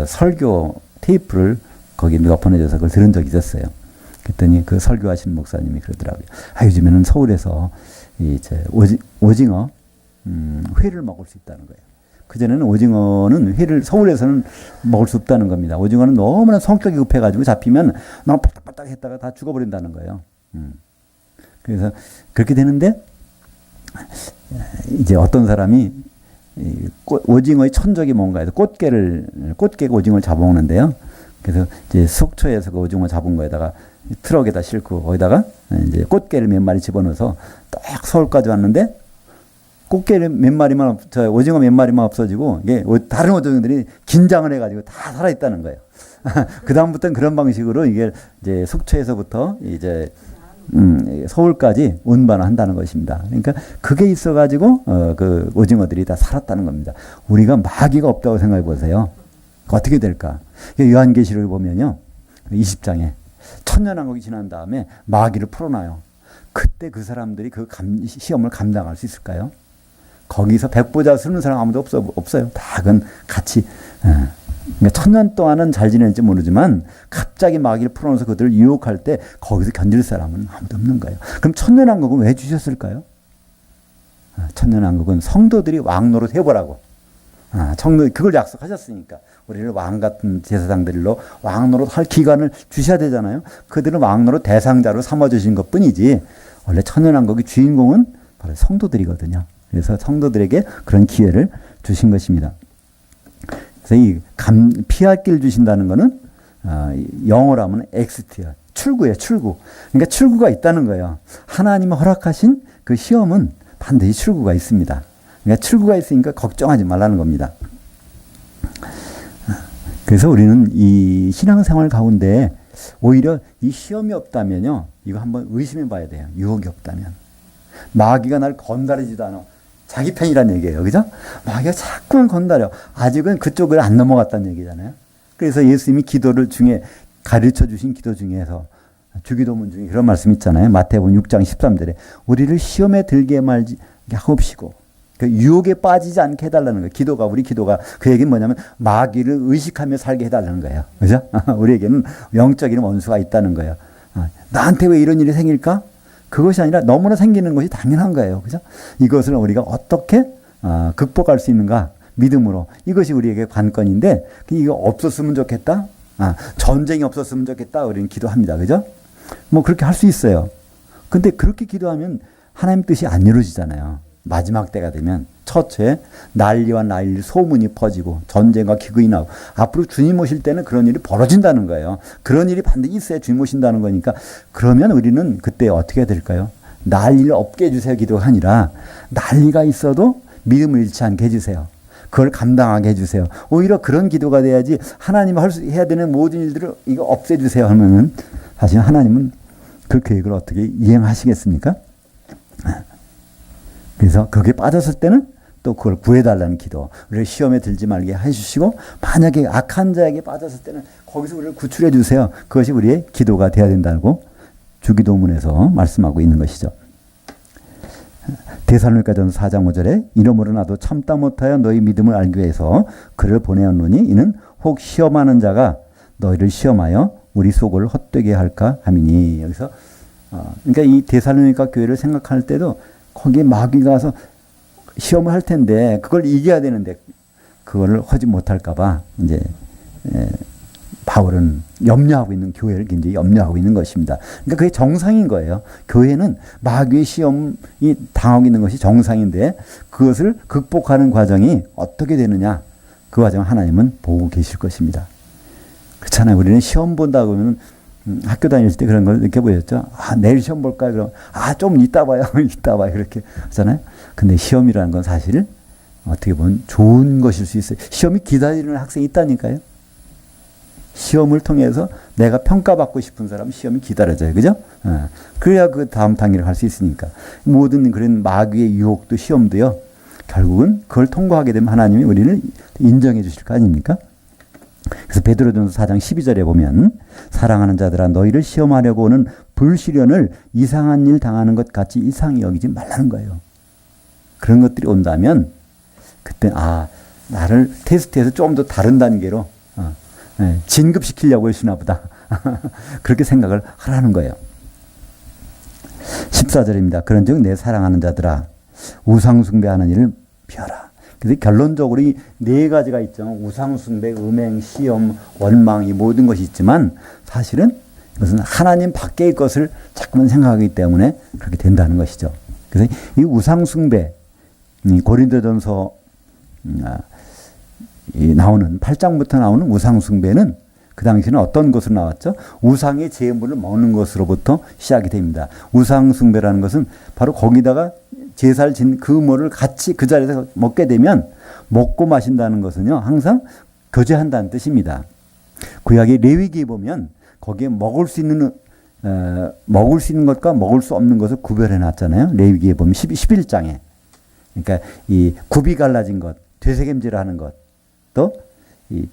S1: 설교 테이프를 거기 누가 보내줘서 그걸 들은 적이 있었어요. 그랬더니 그 설교하시는 목사님이 그러더라고요. 요즘에는 서울에서 이제 오징어 회를 먹을 수 있다는 거예요. 그전에는 오징어는 회를 서울에서는 먹을 수 없다는 겁니다. 오징어는 너무나 성격이 급해가지고 잡히면 너무 빠딱빠딱 했다가 다 죽어버린다는 거예요. 그래서 그렇게 되는데 이제 어떤 사람이 오징어의 천적이 뭔가 해서 꽃게가 오징어를 잡아먹는데요. 그래서 이제 속초에서 그 오징어 잡은 거에다가 트럭에다 싣고 거기다가 이제 꽃게를 몇 마리 집어넣어서 딱 서울까지 왔는데 꽃게 몇 마리만, 오징어 몇 마리만 없어지고, 이게 다른 오징어들이 긴장을 해가지고 다 살아있다는 거예요. 그다음부터는 그런 방식으로 이게 이제 속초에서부터 이제, 서울까지 운반을 한다는 것입니다. 그러니까 그게 있어가지고, 그 오징어들이 다 살았다는 겁니다. 우리가 마귀가 없다고 생각해 보세요. 어떻게 될까? 요한계시록에 보면요. 20장에 천년왕국이 지난 다음에 마귀를 풀어놔요. 그때 그 사람들이 그 시험을 감당할 수 있을까요? 거기서 백보자 쓰는 사람 아무도 없어요. 다 그건 같이. 그러니까 천년 동안은 잘 지낼지 모르지만 갑자기 마귀를 풀어놓아서 그들을 유혹할 때 거기서 견딜 사람은 아무도 없는 거예요. 그럼 천년왕국은 왜 주셨을까요? 천년왕국은 성도들이 왕노릇 해보라고. 그걸 약속하셨으니까 우리를 왕 같은 제사장들로 왕노릇 할 기간을 주셔야 되잖아요. 그들은 왕노릇 대상자로 삼아주신 것 뿐이지 원래 천년왕국의 주인공은 바로 성도들이거든요. 그래서 성도들에게 그런 기회를 주신 것입니다. 그래서 이 피할 길 주신다는 것은 영어로 하면 엑스트야. 출구예요, 출구. 그러니까 출구가 있다는 거예요. 하나님이 허락하신 그 시험은 반드시 출구가 있습니다. 그러니까 출구가 있으니까 걱정하지 말라는 겁니다. 그래서 우리는 이 신앙생활 가운데 오히려 이 시험이 없다면요. 이거 한번 의심해 봐야 돼요. 유혹이 없다면. 마귀가 날 건드리지도 않아. 자기 편이라는 얘기예요. 그죠? 마귀가 자꾸만 건드려. 아직은 그쪽을 안 넘어갔다는 얘기잖아요. 그래서 예수님이 기도를 중에 가르쳐 주신 기도 중에서 주기도문 중에 그런 말씀 있잖아요. 마태복음 6장 13절에 우리를 시험에 들게 말지 하옵시고 그 유혹에 빠지지 않게 해달라는 거예요. 우리 기도가 그 얘기는 뭐냐면 마귀를 의식하며 살게 해달라는 거예요. 그죠? 우리에게는 영적인 원수가 있다는 거예요. 나한테 왜 이런 일이 생길까? 그것이 아니라 너무나 생기는 것이 당연한 거예요. 그죠? 이것을 우리가 어떻게 극복할 수 있는가? 믿음으로. 이것이 우리에게 관건인데, 이거 없었으면 좋겠다? 전쟁이 없었으면 좋겠다? 우리는 기도합니다. 그죠? 뭐 그렇게 할 수 있어요. 근데 그렇게 기도하면 하나님 뜻이 안 이루어지잖아요. 마지막 때가 되면. 처처에 난리와 난리 소문이 퍼지고 전쟁과 기근이 나고 앞으로 주님 오실 때는 그런 일이 벌어진다는 거예요. 그런 일이 반드시 있어야 주님 오신다는 거니까 그러면 우리는 그때 어떻게 해야 될까요? 난리를 없게 해주세요 기도가 아니라 난리가 있어도 믿음을 잃지 않게 해주세요. 그걸 감당하게 해주세요. 오히려 그런 기도가 돼야지 하나님 해야 되는 모든 일들을 이거 없애주세요 하면은 사실 하나님은 그 계획을 어떻게 이행하시겠습니까? 그래서 거기에 빠졌을 때는 또 그걸 구해달라는 기도. 우리를 시험에 들지 말게 해주시고 만약에 악한 자에게 빠졌을 때는 거기서 우리를 구출해 주세요. 그것이 우리의 기도가 되어야 된다고 주기도문에서 말씀하고 있는 것이죠. 데살로니가전서 4장 5절에 이러므로 나도 참다 못하여 너희 믿음을 알기 위해서 그를 보내었노니 이는 혹 시험하는 자가 너희를 시험하여 우리 속을 헛되게 할까 함이니. 여기서 그러니까 이 데살로니가 교회를 생각할 때도 거기에 마귀가 와서 시험을 할 텐데 그걸 이겨야 되는데 그거를 하지 못할까 봐 이제 바울은 염려하고 있는 교회를 굉장히 염려하고 있는 것입니다. 그러니까 그게 정상인 거예요. 교회는 마귀의 시험이 당하고 있는 것이 정상인데 그것을 극복하는 과정이 어떻게 되느냐 그 과정을 하나님은 보고 계실 것입니다. 그렇잖아요. 우리는 시험 본다 그러면 학교 다닐 때 그런 걸 느껴보셨죠? 내일 시험 볼까요? 그럼 좀 이따 봐요. 이따 봐요. 그렇게 하잖아요. 근데 시험이라는 건 사실 어떻게 보면 좋은 것일 수 있어요. 시험이 기다리는 학생이 있다니까요. 시험을 통해서 내가 평가받고 싶은 사람 시험이 기다려져요. 그죠? 그래야 그 다음 단계를 갈 수 있으니까. 모든 그런 마귀의 유혹도 시험도요. 결국은 그걸 통과하게 되면 하나님이 우리를 인정해 주실 거 아닙니까? 그래서 베드로전서 4장 12절에 보면 사랑하는 자들아 너희를 시험하려고 오는 불시련을 이상한 일 당하는 것 같이 이상히 여기지 말라는 거예요. 그런 것들이 온다면 그때 나를 테스트해서 좀 더 다른 단계로 진급시키려고 하시나 보다. 그렇게 생각을 하라는 거예요. 14절입니다. 그런즉 내 사랑하는 자들아 우상숭배하는 일을 피하라. 그래서 결론적으로 이 네 가지가 있죠. 우상숭배, 음행, 시험, 원망 이 모든 것이 있지만 사실은 이것은 하나님 밖의 것을 자꾸만 생각하기 때문에 그렇게 된다는 것이죠. 그래서 이 우상숭배 고린도전서 나오는 8장부터 나오는 우상숭배는 그 당시에는 어떤 것으로 나왔죠? 우상의 제물을 먹는 것으로부터 시작이 됩니다. 우상숭배라는 것은 바로 거기다가 제사를 진 그 뭐를 같이 그 자리에서 먹게 되면 먹고 마신다는 것은요 항상 교제한다는 뜻입니다. 구약의 레위기에 보면 거기에 먹을 수 있는 것과 먹을 수 없는 것을 구별해 놨잖아요. 레위기에 보면 11장에 그러니까 이 굽이 갈라진 것, 되새김질하는 것, 또 이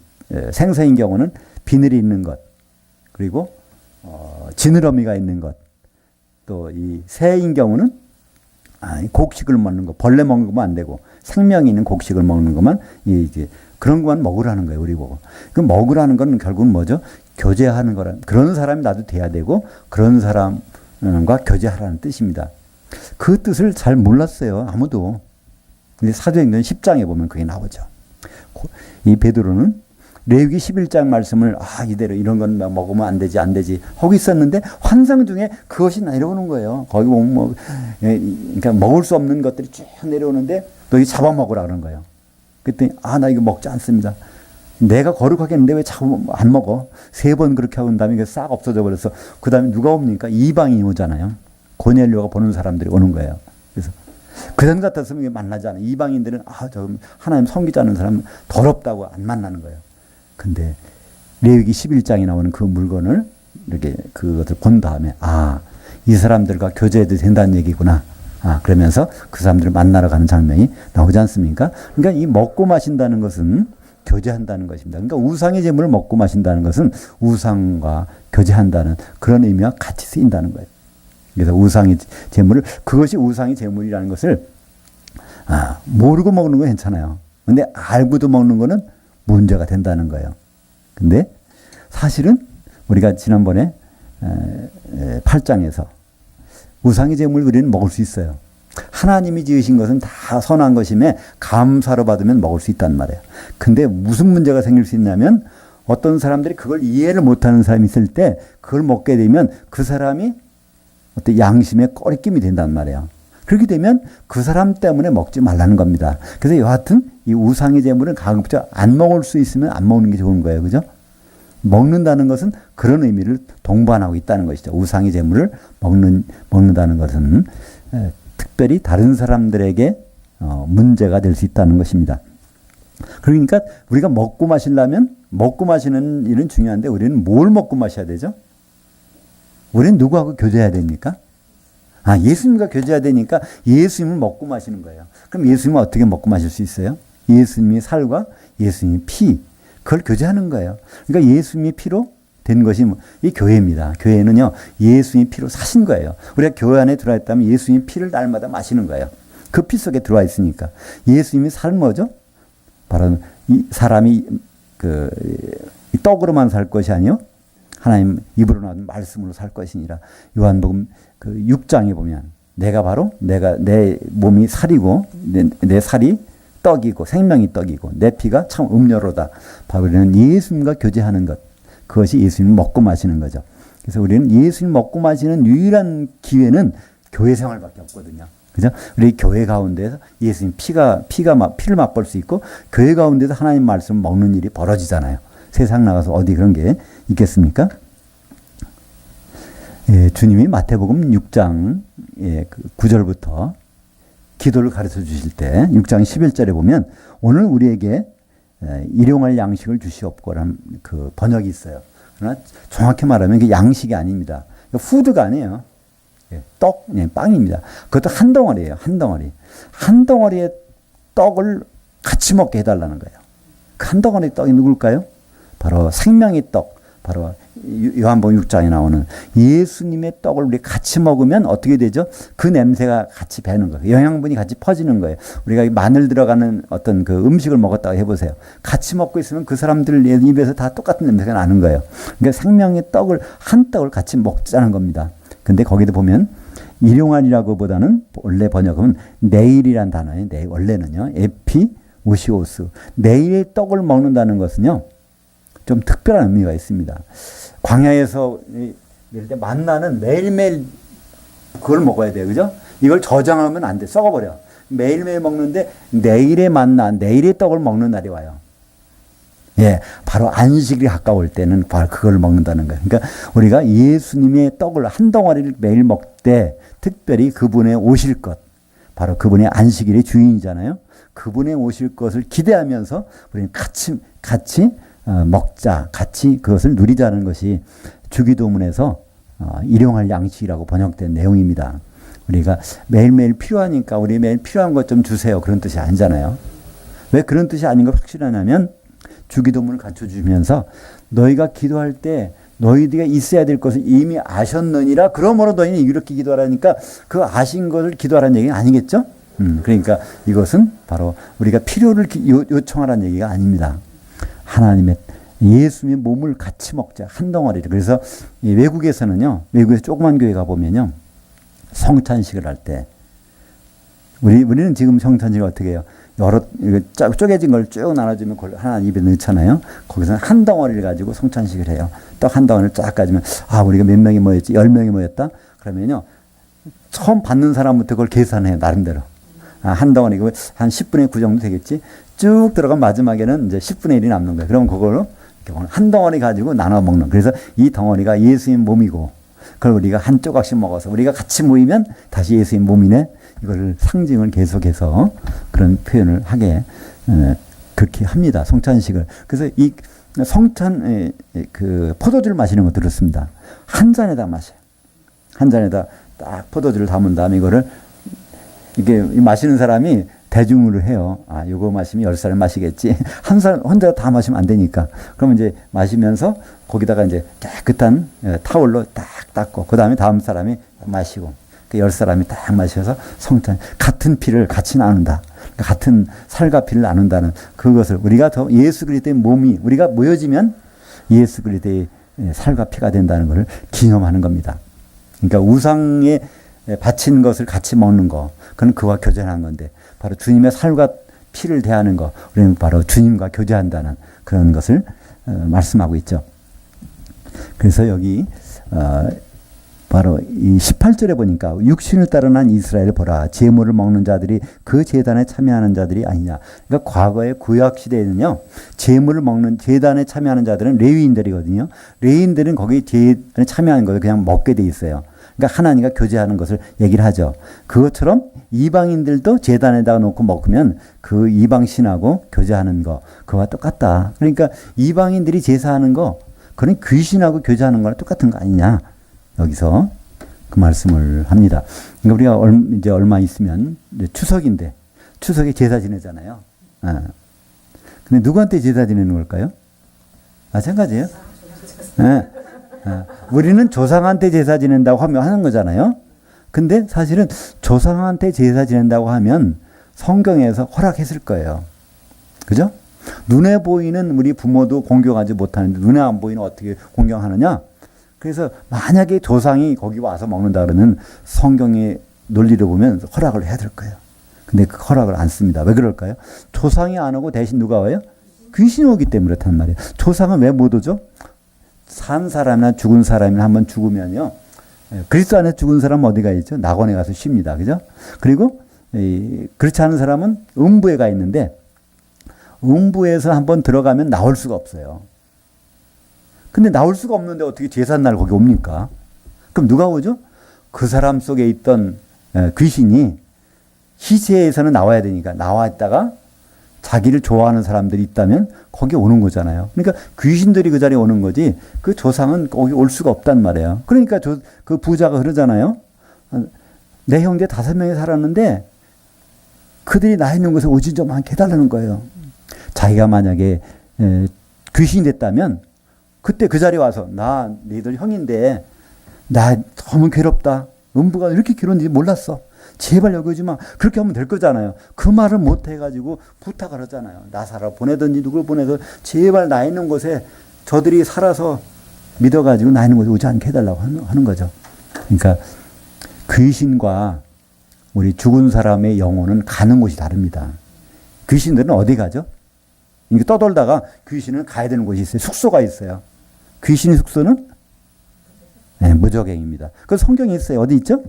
S1: 생선인 경우는 비늘이 있는 것, 그리고 지느러미가 있는 것, 또 이 새인 경우는 곡식을 먹는 거, 벌레 먹는 것만 안 되고 생명이 있는 곡식을 먹는 것만 이제 그런 것만 먹으라는 거예요, 우리 보고. 그 먹으라는 건 결국은 뭐죠? 교제하는 거라는 그런 사람이 나도 돼야 되고 그런 사람과 교제하라는 뜻입니다. 그 뜻을 잘 몰랐어요, 아무도. 근데 사도행전 10장에 보면 그게 나오죠. 이 베드로는 레위기 11장 말씀을 이대로 이런 건 먹으면 안 되지 하고 있었는데 환상 중에 그것이 내려오는 거예요. 거기 보면 그러니까 먹을 수 없는 것들이 쭉 내려오는데 너 이거 잡아먹으라 그런 거예요. 그랬더니 나 이거 먹지 않습니다. 내가 거룩하겠는데 왜 자꾸 안 먹어? 3번 그렇게 하고 난 다음에 이게 싹 없어져 버려서 그 다음에 누가 옵니까? 이방인이 오잖아요. 고넬료가 보는 사람들이 오는 거예요. 그래서 그전 같았으면 만나지 않아요. 이방인들은 저 하나님 섬기지 않는 사람은 더럽다고 안 만나는 거예요. 근데 레위기 11장에 나오는 그 물건을 이렇게 그것을 본 다음에 이 사람들과 교제해도 된다는 얘기구나. 그러면서 그 사람들을 만나러 가는 장면이 나오지 않습니까? 그러니까 이 먹고 마신다는 것은 교제한다는 것입니다. 그러니까 우상의 제물을 먹고 마신다는 것은 우상과 교제한다는 그런 의미와 같이 쓰인다는 거예요. 그래서 우상의 제물을 그것이 우상의 제물이라는 것을 모르고 먹는 건 괜찮아요. 근데 알고도 먹는 거는 문제가 된다는 거예요. 근데 사실은 우리가 지난번에 8장에서 우상의 제물 우리는 먹을 수 있어요. 하나님이 지으신 것은 다 선한 것임에 감사로 받으면 먹을 수 있단 말이에요. 근데 무슨 문제가 생길 수 있냐면 어떤 사람들이 그걸 이해를 못하는 사람이 있을 때 그걸 먹게 되면 그 사람이 어떤 양심에 꺼리낌이 된단 말이에요. 그렇게 되면 그 사람 때문에 먹지 말라는 겁니다. 그래서 여하튼 이 우상의 제물은 가급적 안 먹을 수 있으면 안 먹는 게 좋은 거예요. 그죠? 먹는다는 것은 그런 의미를 동반하고 있다는 것이죠. 우상의 제물을 먹는다는 것은 특별히 다른 사람들에게 문제가 될 수 있다는 것입니다. 그러니까 우리가 먹고 마시려면 먹고 마시는 일은 중요한데 우리는 뭘 먹고 마셔야 되죠? 우리는 누구하고 교제해야 됩니까? 예수님과 교제해야 되니까 예수님을 먹고 마시는 거예요. 그럼 예수님은 어떻게 먹고 마실 수 있어요? 예수님의 살과 예수님의 피, 그걸 교제하는 거예요. 그러니까 예수님의 피로 된 것이 이 교회입니다. 교회는요, 예수님의 피로 사신 거예요. 우리가 교회 안에 들어와 있다면 예수님의 피를 날마다 마시는 거예요. 그 피 속에 들어와 있으니까. 예수님의 살 뭐죠? 바로 이 사람이 이 떡으로만 살 것이 아니요, 하나님 입으로 나온 말씀으로 살 것이니라. 요한복음 6장에 보면 내 몸이 살이고 내 살이 떡이고 생명이 떡이고 내 피가 참 음료로다. 바로 우리는 예수님과 교제하는 것, 그것이 예수님 먹고 마시는 거죠. 그래서 우리는 예수님 먹고 마시는 유일한 기회는 교회 생활밖에 없거든요. 그죠? 우리 교회 가운데서 예수님 피를 맛볼 수 있고 교회 가운데서 하나님 말씀을 먹는 일이 벌어지잖아요. 세상 나가서 어디 그런 게 있겠습니까? 주님이 마태복음 6장 9절부터 기도를 가르쳐 주실 때 6장 11절에 보면 오늘 우리에게 일용할 양식을 주시옵고라는 그 번역이 있어요. 그러나 정확히 말하면 그게 양식이 아닙니다. 푸드가 아니에요. 떡, 빵입니다. 그것도 한 덩어리예요. 한 덩어리. 한 덩어리의 떡을 같이 먹게 해달라는 거예요. 그 한 덩어리 떡이 누굴까요? 바로 생명의 떡, 바로 요한복음 6장에 나오는 예수님의 떡을 우리 같이 먹으면 어떻게 되죠? 그 냄새가 같이 배는 거예요. 영양분이 같이 퍼지는 거예요. 우리가 마늘 들어가는 어떤 그 음식을 먹었다고 해보세요. 같이 먹고 있으면 그 사람들 입에서 다 똑같은 냄새가 나는 거예요. 그러니까 생명의 한 떡을 같이 먹자는 겁니다. 근데 거기도 보면 일용할이라고 보다는 원래 번역은 내일이란 단어예요. 원래는요. 에피오시오스. 내일의 떡을 먹는다는 것은요, 좀 특별한 의미가 있습니다. 광야에서 예를 들어 만나는 매일매일 그걸 먹어야 돼요. 그죠? 이걸 저장하면 안 돼. 썩어버려. 매일매일 먹는데 내일의 만나, 내일의 떡을 먹는 날이 와요. 바로 안식일이 가까울 때는 바로 그걸 먹는다는 거예요. 그러니까 우리가 예수님의 떡을 한 덩어리를 매일 먹되 특별히 그분의 오실 것, 바로 그분의 안식일의 주인이잖아요. 그분의 오실 것을 기대하면서 우리는 같이 먹자, 같이 그것을 누리자는 것이 주기도문에서 일용할 양식이라고 번역된 내용입니다. 우리가 매일매일 필요하니까 우리 매일 필요한 것 좀 주세요. 그런 뜻이 아니잖아요. 왜 그런 뜻이 아닌 걸 확실하냐면 주기도문을 갖춰주면서 너희가 기도할 때 너희들이 있어야 될 것을 이미 아셨느니라. 그러므로 너희는 이렇게 기도하라니까 그 아신 것을 기도하라는 얘기는 아니겠죠? 그러니까 이것은 바로 우리가 필요를 요청하라는 얘기가 아닙니다. 하나님의 예수님의 몸을 같이 먹자. 한 덩어리를. 그래서 외국에서는요. 외국에서 조그만 교회 가보면요. 성찬식을 할 때 우리는 지금 성찬식을 어떻게 해요? 여러 쪼개진 걸 쭉 나눠주면 그걸 하나 입에 넣잖아요. 거기서는 한 덩어리를 가지고 성찬식을 해요. 떡 한 덩어리를 쫙 가지면 우리가 몇 명이 모였지? 10명이 모였다? 그러면요. 처음 받는 사람부터 그걸 계산해요. 나름대로. 한 덩어리고 한 10분의 9 정도 되겠지? 쭉 들어간 마지막에는 이제 10분의 1이 남는 거예요. 그럼 그걸로 한 덩어리 가지고 나눠 먹는. 그래서 이 덩어리가 예수님 몸이고 그걸 우리가 한 조각씩 먹어서 우리가 같이 모이면 다시 예수님 몸이네. 이걸 상징을 계속해서 그런 표현을 하게 그렇게 합니다. 성찬식을. 그래서 이 성찬 그 포도주를 마시는 거 들었습니다. 한 잔에다 마셔요. 한 잔에다 딱 포도주를 담은 다음에 이거를 이게 마시는 사람이 대중으로 해요. 요거 마시면 10사람 마시겠지. 한 사람 혼자 다 마시면 안 되니까. 그러면 이제 마시면서 거기다가 이제 깨끗한 타월로 딱 닦고 그 다음에 다음 사람이 마시고 그 10사람이 딱 마셔서 성찬 같은 피를 같이 나눈다. 같은 살과 피를 나눈다는 그것을 우리가 더 예수 그리스도의 몸이 우리가 모여지면 예수 그리스도의 살과 피가 된다는 것을 기념하는 겁니다. 그러니까 우상에 바친 것을 같이 먹는 거, 그건 그와 교제하는 건데 바로 주님의 살과 피를 대하는 거, 우리는 바로 주님과 교제한다는 그런 것을 말씀하고 있죠. 그래서 여기 바로 이 18절에 보니까 육신을 따라 난 이스라엘을 보라. 제물을 먹는 자들이 그 제단에 참여하는 자들이 아니냐. 그러니까 과거의 구약 시대에는요. 제물을 먹는 제단에 참여하는 자들은 레위인들이거든요. 레위인들은 거기 제단에 참여하는 것을 그냥 먹게 돼 있어요. 그러니까 하나님과 교제하는 것을 얘기를 하죠. 그것처럼 이방인들도 제단에다가 놓고 먹으면 그 이방 신하고 교제하는 거 그와 똑같다. 그러니까 이방인들이 제사하는 거 그런 귀신하고 교제하는 거랑 똑같은 거 아니냐. 여기서 그 말씀을 합니다. 그러니까 우리가 이제 얼마 있으면 이제 추석인데 추석에 제사 지내잖아요. 근데 누구한테 제사 지내는 걸까요? 마찬가지예요. 우리는 조상한테 제사 지낸다고 하는 거잖아요. 근데 사실은 조상한테 제사 지낸다고 하면 성경에서 허락했을 거예요. 그죠? 눈에 보이는 우리 부모도 공경하지 못하는데 눈에 안 보이는 어떻게 공경하느냐? 그래서 만약에 조상이 거기 와서 먹는다 그러면 성경의 논리를 보면 허락을 해야 될 거예요. 근데 그 허락을 안 씁니다. 왜 그럴까요? 조상이 안 오고 대신 누가 와요? 귀신이 오기 때문에 그렇단 말이에요. 조상은 왜 못 오죠? 산 사람이나 죽은 사람이 한번 죽으면요. 그리스도 안에 죽은 사람은 어디가 있죠? 낙원에 가서 쉽니다. 그죠? 그리고 그렇지 않은 사람은 음부에 가 있는데 음부에서 한번 들어가면 나올 수가 없어요. 근데 나올 수가 없는데 어떻게 제삿날 거기 옵니까? 그럼 누가 오죠? 그 사람 속에 있던 귀신이 시체에서는 나와야 되니까 나와 있다가 자기를 좋아하는 사람들이 있다면 거기 오는 거잖아요. 그러니까 귀신들이 그 자리에 오는 거지 그 조상은 거기 올 수가 없단 말이에요. 그러니까 그 부자가 그러잖아요. 내 형제 5명이 살았는데 그들이 나 있는 곳에 오지 좀 않게 해달라는 거예요. 자기가 만약에 귀신이 됐다면 그때 그 자리에 와서 나 너희들 형인데 나 너무 괴롭다. 음부가 이렇게 괴로운지 몰랐어. 제발 여기 오지 마. 그렇게 하면 될 거잖아요. 그 말을 못 해가지고 부탁을 하잖아요. 나사로 보내든지 누굴 보내서 제발 나 있는 곳에 저들이 살아서 믿어가지고 나 있는 곳에 오지 않게 해달라고 하는 거죠. 그러니까 귀신과 우리 죽은 사람의 영혼은 가는 곳이 다릅니다. 귀신들은 어디 가죠? 이렇게 떠돌다가 귀신은 가야 되는 곳이 있어요. 숙소가 있어요. 귀신의 숙소는 무저갱입니다. 그 성경에 있어요. 어디 있죠?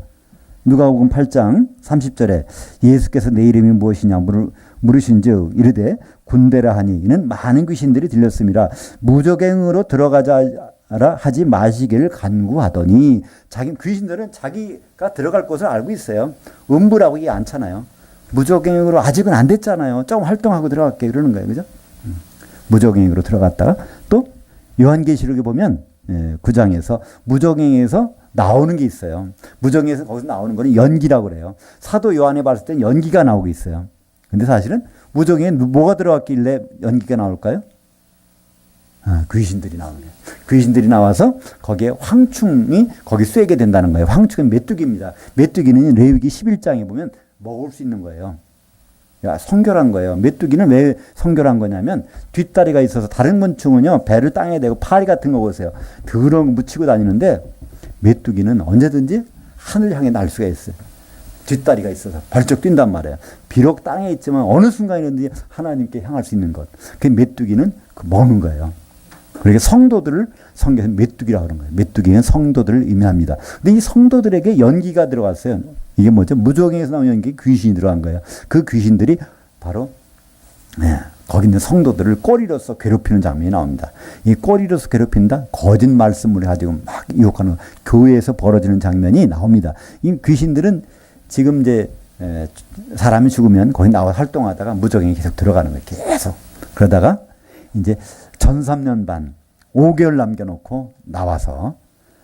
S1: 누가복음 8장 30절에 예수께서 내 이름이 무엇이냐 물으신즉 이르되 군대라 하니 이는 많은 귀신들이 들렸음이라 무저갱으로 들어가자 하지 마시기를 간구하더니 귀신들은 자기가 들어갈 곳을 알고 있어요. 음부라고 얘기 않잖아요. 무저갱으로 아직은 안 됐잖아요. 좀 활동하고 들어갈게 이러는 거예요. 그죠? 무저갱으로 들어갔다가 또 요한계시록에 보면 9장에서 무저갱에서 나오는 게 있어요. 무저갱에서 거기서 나오는 거는 연기라고 그래요. 사도 요한에 봤을 땐 연기가 나오고 있어요. 근데 사실은 무저갱에 뭐가 들어갔길래 연기가 나올까요? 귀신들이 나오는 거예요. 귀신들이 나와서 거기에 황충이 거기 쐬게 된다는 거예요. 황충은 메뚜기입니다. 메뚜기는 레위기 11장에 보면 먹을 수 있는 거예요. 성결한 거예요. 메뚜기는 왜 성결한 거냐면 뒷다리가 있어서 다른 곤충은요 배를 땅에 대고 파리 같은 거 보세요. 그런 거 묻히고 다니는데 메뚜기는 언제든지 하늘 향해 날 수가 있어요. 뒷다리가 있어서 벌쩍 뛴단 말이에요. 비록 땅에 있지만 어느 순간이든지 하나님께 향할 수 있는 것. 그 메뚜기는 먹는 거예요. 그러니까 성도들을 성경에서 메뚜기라고 하는 거예요. 메뚜기는 성도들을 의미합니다. 근데 이 성도들에게 연기가 들어갔어요. 이게 뭐죠? 무저갱에서 나온 연기에 귀신이 들어간 거예요. 그 귀신들이 바로 거기 있는 성도들을 꼬리로서 괴롭히는 장면이 나옵니다. 이 꼬리로서 괴롭힌다? 거짓 말씀을 가지고 막 유혹하는 교회에서 벌어지는 장면이 나옵니다. 이 귀신들은 지금 이제 사람이 죽으면 거기 나와 활동하다가 무저갱에 계속 들어가는 거예요. 계속. 그러다가 이제 전3년 반 5개월 남겨놓고 나와서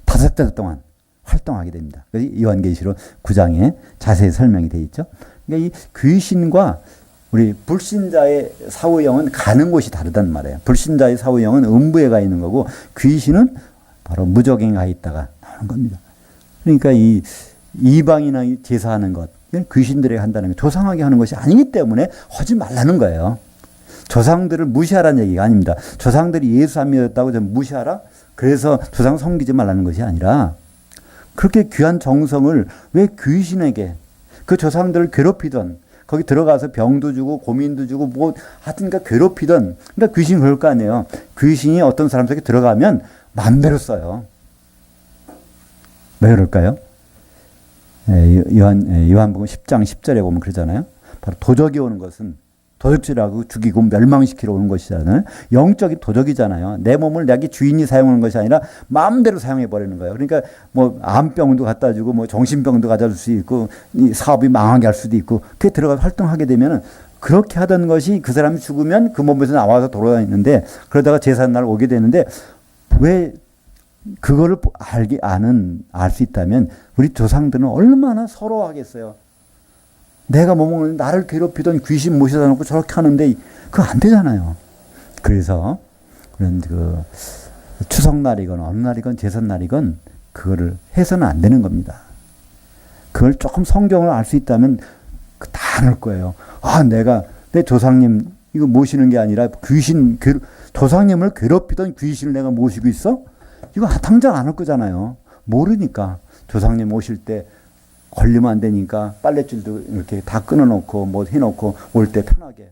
S1: 5달 동안 활동하게 됩니다. 그래서 요한계시록 9장에 자세히 설명이 되어 있죠. 그러니까 이 귀신과 우리 불신자의 사후영은 가는 곳이 다르단 말이에요. 불신자의 사후영은 음부에 가 있는 거고 귀신은 바로 무저갱에 가 있다가 나오는 겁니다. 그러니까 이 이방이나 제사하는 것, 귀신들에게 한다는 게 조상하게 하는 것이 아니기 때문에 하지 말라는 거예요. 조상들을 무시하라는 얘기가 아닙니다. 조상들이 예수 안 믿었다고 좀 무시하라? 그래서 조상 섬기지 말라는 것이 아니라 그렇게 귀한 정성을 왜 귀신에게 그 조상들을 괴롭히던 거기 들어가서 병도 주고 고민도 주고 뭐 하여튼가 괴롭히던 그러니까 귀신이 그럴 거 아니에요. 귀신이 어떤 사람 속에 들어가면 맘대로 써요. 왜 그럴까요? 요한복음 10장 10절에 보면 그러잖아요. 바로 도적이 오는 것은 도적질하고 죽이고 멸망시키러 오는 것이잖아요. 영적인 도적이잖아요. 내 몸을 내게 주인이 사용하는 것이 아니라 마음대로 사용해 버리는 거예요. 그러니까 뭐 암병도 갖다 주고 뭐 정신병도 가져줄 수 있고 이 사업이 망하게 할 수도 있고 그게 들어가서 활동하게 되면은 그렇게 하던 것이 그 사람이 죽으면 그 몸에서 나와서 돌아다니는데 그러다가 제삿날 오게 되는데 왜 그거를 알 수 있다면 우리 조상들은 얼마나 서러워하겠어요. 내가 몸을 나를 괴롭히던 귀신 모셔다 놓고 저렇게 하는데 그거 안 되잖아요. 그래서 그런 그 추석날이건 어느 날이건 제삿날이건 그거를 해서는 안 되는 겁니다. 그걸 조금 성경을 알 수 있다면 다 알 거예요. 아, 내가 내 조상님 이거 모시는 게 아니라 조상님을 괴롭히던 귀신을 내가 모시고 있어? 이거 당장 안 할 거잖아요. 모르니까 조상님 오실 때 걸리면 안 되니까 빨랫줄도 이렇게 다 끊어놓고 뭐 해놓고 올 때 편하게.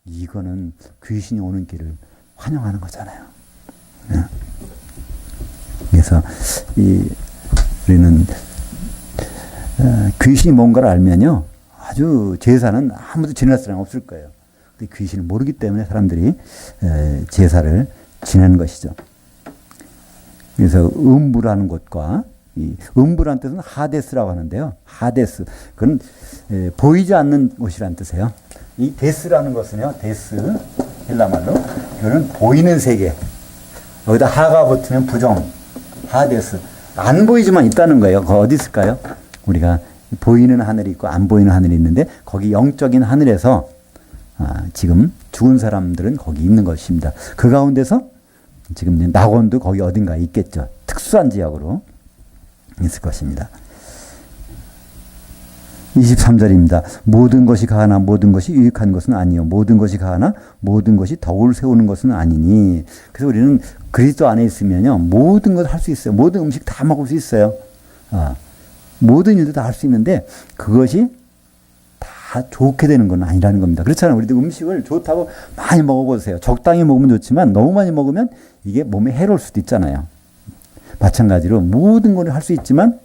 S1: 이거는 귀신이 오는 길을 환영하는 거잖아요. 그래서 우리는 귀신이 뭔가를 알면요. 아주 제사는 아무도 지낼 사람 없을 거예요. 근데 귀신을 모르기 때문에 사람들이 제사를 지내는 것이죠. 그래서 음부라는 것과 이 음부라는 뜻은 하데스라고 하는데요. 하데스. 그건 보이지 않는 곳이라는 뜻이에요. 이 데스라는 것은요. 데스 헬라말로 이거는 보이는 세계. 여기다 하가 붙으면 부정. 하데스. 안 보이지만 있다는 거예요. 그거 어디 있을까요? 우리가 보이는 하늘이 있고 안 보이는 하늘이 있는데 거기 영적인 하늘에서 지금 죽은 사람들은 거기 있는 것입니다. 그 가운데서 지금 낙원도 거기 어딘가에 있겠죠. 특수한 지역으로 있을 것입니다. 23절입니다. 모든 것이 가하나 모든 것이 유익한 것은 아니요. 모든 것이 가하나 모든 것이 덕을 세우는 것은 아니니. 그래서 우리는 그리스도 안에 있으면요. 모든 것을 할 수 있어요. 모든 음식 다 먹을 수 있어요. 모든 일도 다 할 수 있는데 그것이 다 좋게 되는 건 아니라는 겁니다. 그렇잖아요. 우리도 음식을 좋다고 많이 먹어보세요. 적당히 먹으면 좋지만 너무 많이 먹으면 이게 몸에 해로울 수도 있잖아요. 마찬가지로 모든 걸 할 수 있지만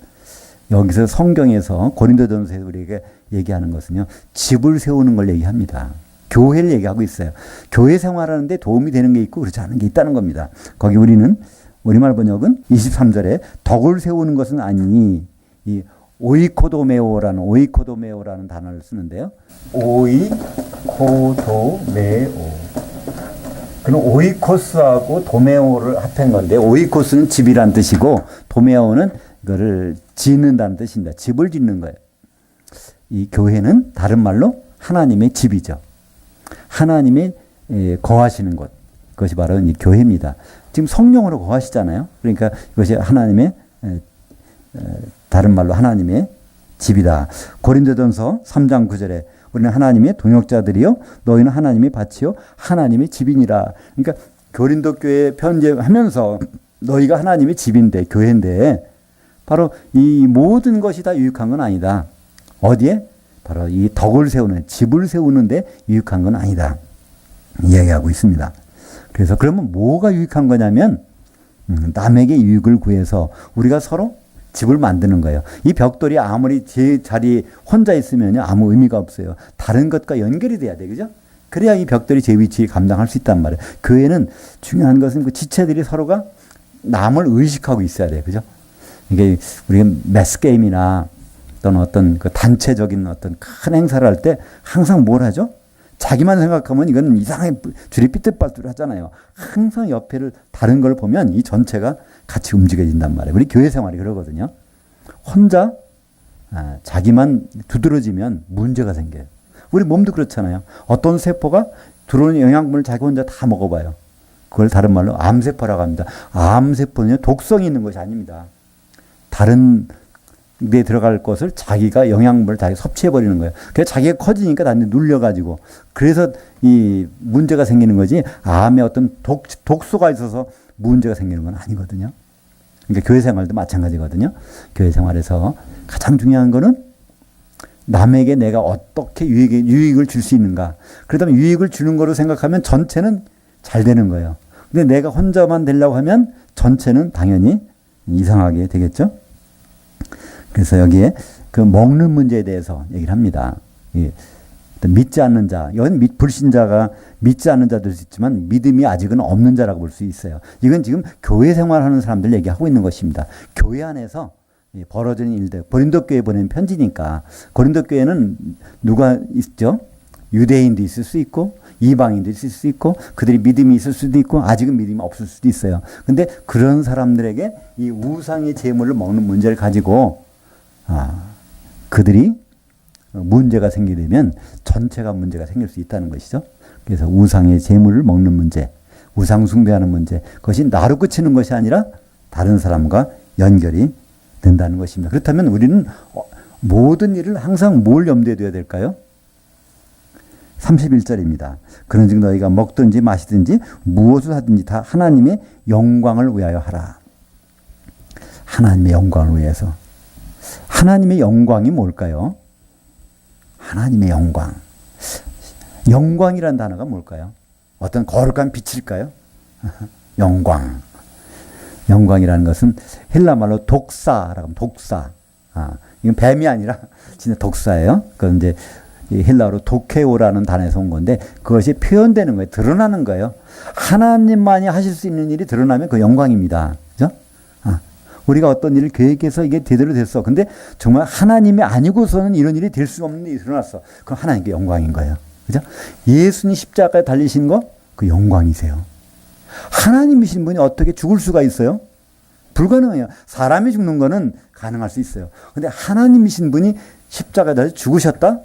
S1: 여기서 성경에서 고린도전서에서 우리에게 얘기하는 것은요. 집을 세우는 걸 얘기합니다. 교회를 얘기하고 있어요. 교회 생활하는데 도움이 되는 게 있고 그렇지 않은 게 있다는 겁니다. 거기 우리는 우리말 번역은 23절에 덕을 세우는 것은 아니니 이 오이코도메오라는 단어를 쓰는데요. 오이코도메오. 그럼 오이코스하고 도메오를 합한 건데 오이코스는 집이란 뜻이고 도메오는 이거를 짓는다는 뜻입니다. 집을 짓는 거예요. 이 교회는 다른 말로 하나님의 집이죠. 하나님이 거하시는 곳. 그것이 바로 이 교회입니다. 지금 성령으로 거하시잖아요. 그러니까 이것이 하나님의 다른 말로 하나님의 집이다. 고린도전서 3장 9절에 우리는 하나님의 동역자들이요 너희는 하나님의 밭이요 하나님의 집이니라. 그러니까 고린도 교회에 편지하면서 너희가 하나님의 집인데 교회인데 바로 이 모든 것이 다 유익한 건 아니다. 어디에? 바로 이 덕을 세우는 집을 세우는데 유익한 건 아니다. 이야기하고 있습니다. 그래서 그러면 뭐가 유익한 거냐면 남에게 유익을 구해서 우리가 서로 집을 만드는 거예요. 이 벽돌이 아무리 제 자리에 혼자 있으면 아무 의미가 없어요. 다른 것과 연결이 돼야 돼. 그죠? 그래야 이 벽돌이 제 위치에 감당할 수 있단 말이에요. 교회는 중요한 것은 그 지체들이 서로가 남을 의식하고 있어야 돼요. 그죠? 이게 우리가 매스게임이나 또는 어떤 그 단체적인 어떤 큰 행사를 할 때 항상 뭘 하죠? 자기만 생각하면 이건 이상하게 줄이 삐뚤빠뚤 하잖아요. 항상 옆에를 다른 걸 보면 이 전체가 같이 움직여진단 말이에요. 우리 교회 생활이 그러거든요. 혼자 자기만 두드러지면 문제가 생겨요. 우리 몸도 그렇잖아요. 어떤 세포가 들어오는 영양분을 자기 혼자 다 먹어봐요. 그걸 다른 말로 암세포라고 합니다. 암세포는요, 독성이 있는 것이 아닙니다. 다른 데 들어갈 것을 자기가 영양분을 자기가 섭취해버리는 거예요. 그래서 자기가 커지니까 나한테 눌려가지고. 그래서 이 문제가 생기는 거지, 암에 어떤 독소가 있어서 문제가 생기는 건 아니거든요. 그러니까 교회 생활도 마찬가지거든요. 교회 생활에서 가장 중요한 거는 남에게 내가 어떻게 유익을 줄 수 있는가. 그러다 유익을 주는 거로 생각하면 전체는 잘 되는 거예요. 근데 내가 혼자만 되려고 하면 전체는 당연히 이상하게 되겠죠. 그래서 여기에 그 먹는 문제에 대해서 얘기를 합니다. 믿지 않는 자, 이건 불신자가 믿지 않는 자도 있지만 믿음이 아직은 없는 자라고 볼 수 있어요. 이건 지금 교회 생활하는 사람들 얘기하고 있는 것입니다. 교회 안에서 벌어지는 일들, 고린도 교회에 보낸 편지니까. 고린도 교회는 누가 있죠? 유대인도 있을 수 있고 이방인도 있을 수 있고 그들이 믿음이 있을 수도 있고 아직은 믿음이 없을 수도 있어요. 근데 그런 사람들에게 이 우상의 제물을 먹는 문제를 가지고 그들이 문제가 생기게 되면 전체가 문제가 생길 수 있다는 것이죠. 그래서 우상의 제물을 먹는 문제, 우상 숭배하는 문제, 그것이 나로 그치는 것이 아니라 다른 사람과 연결이 된다는 것입니다. 그렇다면 우리는 모든 일을 항상 뭘 염두에 둬야 될까요? 31절입니다. 그런즉 너희가 먹든지 마시든지 무엇을 하든지 다 하나님의 영광을 위하여 하라. 하나님의 영광을 위해서. 하나님의 영광이 뭘까요? 하나님의 영광. 영광이라는 단어가 뭘까요? 어떤 거룩한 빛일까요? 영광. 영광이라는 것은 헬라 말로 독사라고 하면 독사. 이건 뱀이 아니라 진짜 독사예요. 그건 이제 헬라어로 도케오라는 단어에서 온 건데 그것이 표현되는 거예요. 드러나는 거예요. 하나님만이 하실 수 있는 일이 드러나면 그 영광입니다. 그죠? 우리가 어떤 일을 계획해서 이게 제대로 됐어. 근데 정말 하나님이 아니고서는 이런 일이 될 수 없는 일이 드러났어. 그럼 하나님께 영광인 거예요. 그죠? 예수님 십자가에 달리신 거, 그 영광이세요. 하나님이신 분이 어떻게 죽을 수가 있어요? 불가능해요. 사람이 죽는 거는 가능할 수 있어요. 근데 하나님이신 분이 십자가에 달려 죽으셨다?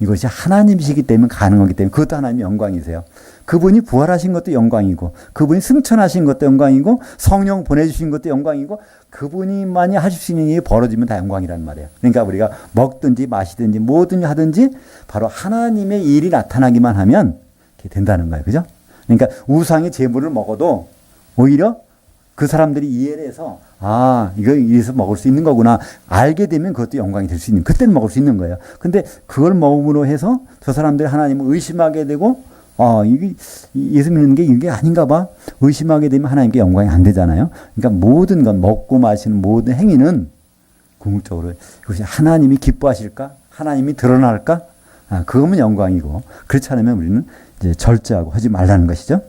S1: 이것이 하나님이시기 때문에 가능하기 때문에 그것도 하나님의 영광이세요. 그분이 부활하신 것도 영광이고 그분이 승천하신 것도 영광이고 성령 보내주신 것도 영광이고 그분이만이 하실 수 있는 일이 벌어지면 다 영광이란 말이에요. 그러니까 우리가 먹든지 마시든지 뭐든지 하든지 바로 하나님의 일이 나타나기만 하면 된다는 거예요. 그죠? 그러니까 우상의 제물을 먹어도 오히려 그 사람들이 이해를 해서 이거 이래서 먹을 수 있는 거구나 알게 되면 그것도 영광이 될 수 있는 그때는 먹을 수 있는 거예요. 근데 그걸 먹음으로 해서 저 사람들이 하나님을 의심하게 되고 이게 예수 믿는 게 이게 아닌가 봐 의심하게 되면 하나님께 영광이 안 되잖아요. 그러니까 모든 건 먹고 마시는 모든 행위는 궁극적으로 그것이 하나님이 기뻐하실까? 하나님이 드러날까? 그거면 영광이고 그렇지 않으면 우리는 이제 절제하고 하지 말라는 것이죠.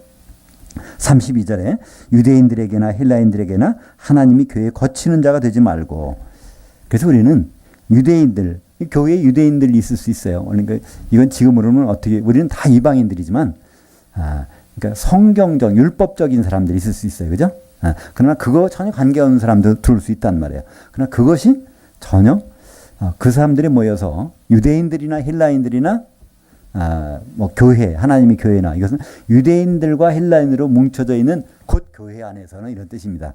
S1: 32절에 유대인들에게나 헬라인들에게나 하나님이 교회에 거치는 자가 되지 말고 그래서 우리는 유대인들 교회에 유대인들이 있을 수 있어요. 그러니까 이건 지금으로는 어떻게 우리는 다 이방인들이지만 그러니까 성경적 율법적인 사람들이 있을 수 있어요. 그죠? 그러나 그거 전혀 관계없는 사람도 들어올 수 있단 말이에요. 그러나 그것이 전혀 그 사람들이 모여서 유대인들이나 헬라인들이나 뭐 교회, 하나님의 교회나 이것은 유대인들과 헬라인으로 뭉쳐져 있는 곧 교회 안에서는 이런 뜻입니다.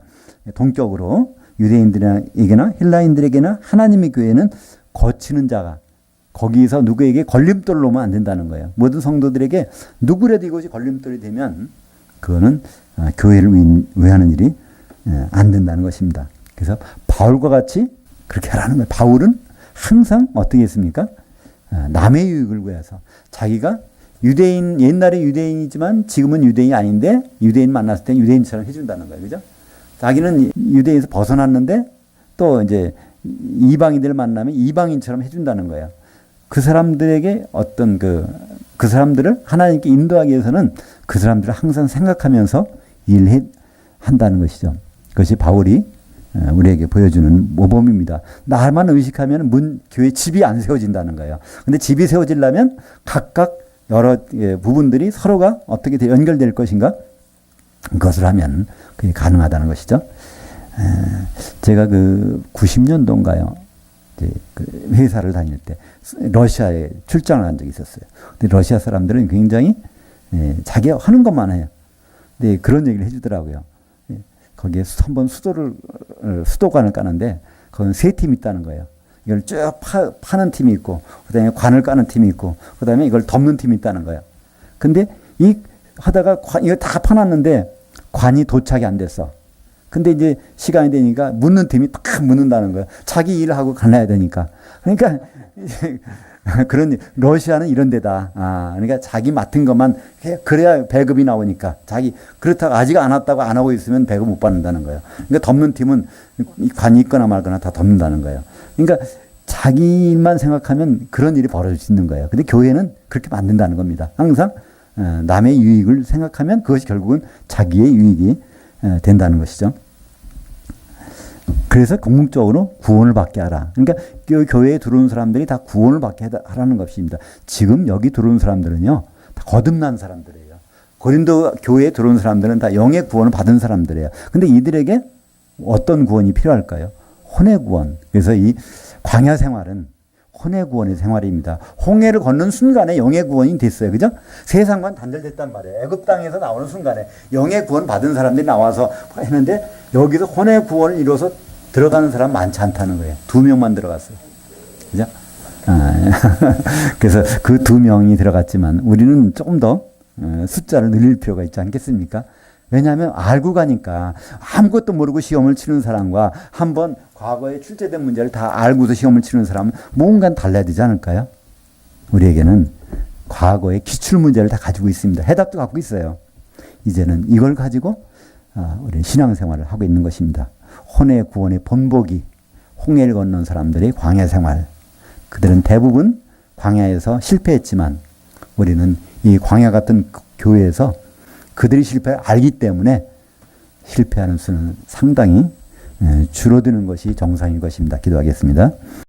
S1: 동격으로 유대인들에게나 헬라인들에게나 하나님의 교회는 거치는 자가 거기서 누구에게 걸림돌을 놓으면 안 된다는 거예요. 모든 성도들에게 누구라도 이것이 걸림돌이 되면 그거는 교회를 위하는 일이 안 된다는 것입니다. 그래서 바울과 같이 그렇게 하라는 거예요. 바울은 항상 어떻게 했습니까? 남의 유익을 위해서 자기가 유대인 옛날에 유대인이지만 지금은 유대인이 아닌데 유대인 만났을 때 유대인처럼 해준다는 거예요. 그죠? 자기는 유대인에서 벗어났는데 또 이제 이방인들을 만나면 이방인처럼 해준다는 거예요. 그 사람들에게 어떤 그 사람들을 하나님께 인도하기 위해서는 그 사람들을 항상 생각하면서 일한다는 것이죠. 그것이 바울이 우리에게 보여주는 모범입니다. 나만 의식하면 교회 집이 안 세워진다는 거예요. 근데 집이 세워지려면 각각 여러 부분들이 서로가 어떻게 연결될 것인가? 그것을 하면 그게 가능하다는 것이죠. 제가 그 90년도인가요? 그 회사를 다닐 때 러시아에 출장을 간 적이 있었어요. 근데 러시아 사람들은 굉장히 자기가 하는 것만 해요. 근데 그런 얘기를 해주더라고요. 거기에 한번 수도관을 까는데 거기는 세 팀이 있다는 거예요. 이걸 쭉 파는 팀이 있고 그다음에 관을 까는 팀이 있고 그다음에 이걸 덮는 팀이 있다는 거예요. 근데 하다가 이걸 다 파놨는데 관이 도착이 안 됐어. 근데 이제 시간이 되니까 묻는 팀이 딱 묻는다는 거예요. 자기 일을 하고 갈라야 되니까. 그러니까 그런 러시아는 이런 데다. 그러니까 자기 맡은 것만 해 그래야 배급이 나오니까 그렇다고 아직 안 왔다고 안 하고 있으면 배급 못 받는다는 거예요. 그러니까 덮는 팀은 관이 있거나 말거나 다 덮는다는 거예요. 그러니까 자기 일만 생각하면 그런 일이 벌어질 수 있는 거예요. 근데 교회는 그렇게 만든다는 겁니다. 항상 남의 유익을 생각하면 그것이 결국은 자기의 유익이 된다는 것이죠. 그래서 궁극적으로 구원을 받게 하라. 그러니까 교회에 들어온 사람들이 다 구원을 받게 하라는 것입니다. 지금 여기 들어온 사람들은요, 다 거듭난 사람들이에요. 고린도 교회에 들어온 사람들은 다 영의 구원을 받은 사람들이에요. 근데 이들에게 어떤 구원이 필요할까요? 혼의 구원. 그래서 이 광야 생활은 혼의 구원의 생활입니다. 홍해를 걷는 순간에 영의 구원이 됐어요. 그죠? 세상과는 단절됐단 말이에요. 애굽 땅에서 나오는 순간에 영의 구원 받은 사람들이 나와서 했는데 여기서 혼의 구원을 이뤄서 들어가는 사람 많지 않다는 거예요. 2명만 들어갔어요. 그죠? 그래서 그 2명이 들어갔지만 우리는 조금 더 숫자를 늘릴 필요가 있지 않겠습니까? 왜냐하면 알고 가니까 아무것도 모르고 시험을 치는 사람과 한번 과거에 출제된 문제를 다 알고서 시험을 치는 사람은 뭔가 달라야 되지 않을까요? 우리에게는 과거의 기출 문제를 다 가지고 있습니다. 해답도 갖고 있어요. 이제는 이걸 가지고 우리 신앙생활을 하고 있는 것입니다. 혼의 구원의 본보기, 홍해를 건넌 사람들의 광야 생활. 그들은 대부분 광야에서 실패했지만 우리는 이 광야 같은 교회에서 그들이 실패를 알기 때문에 실패하는 수는 상당히 줄어드는 것이 정상인 것입니다. 기도하겠습니다.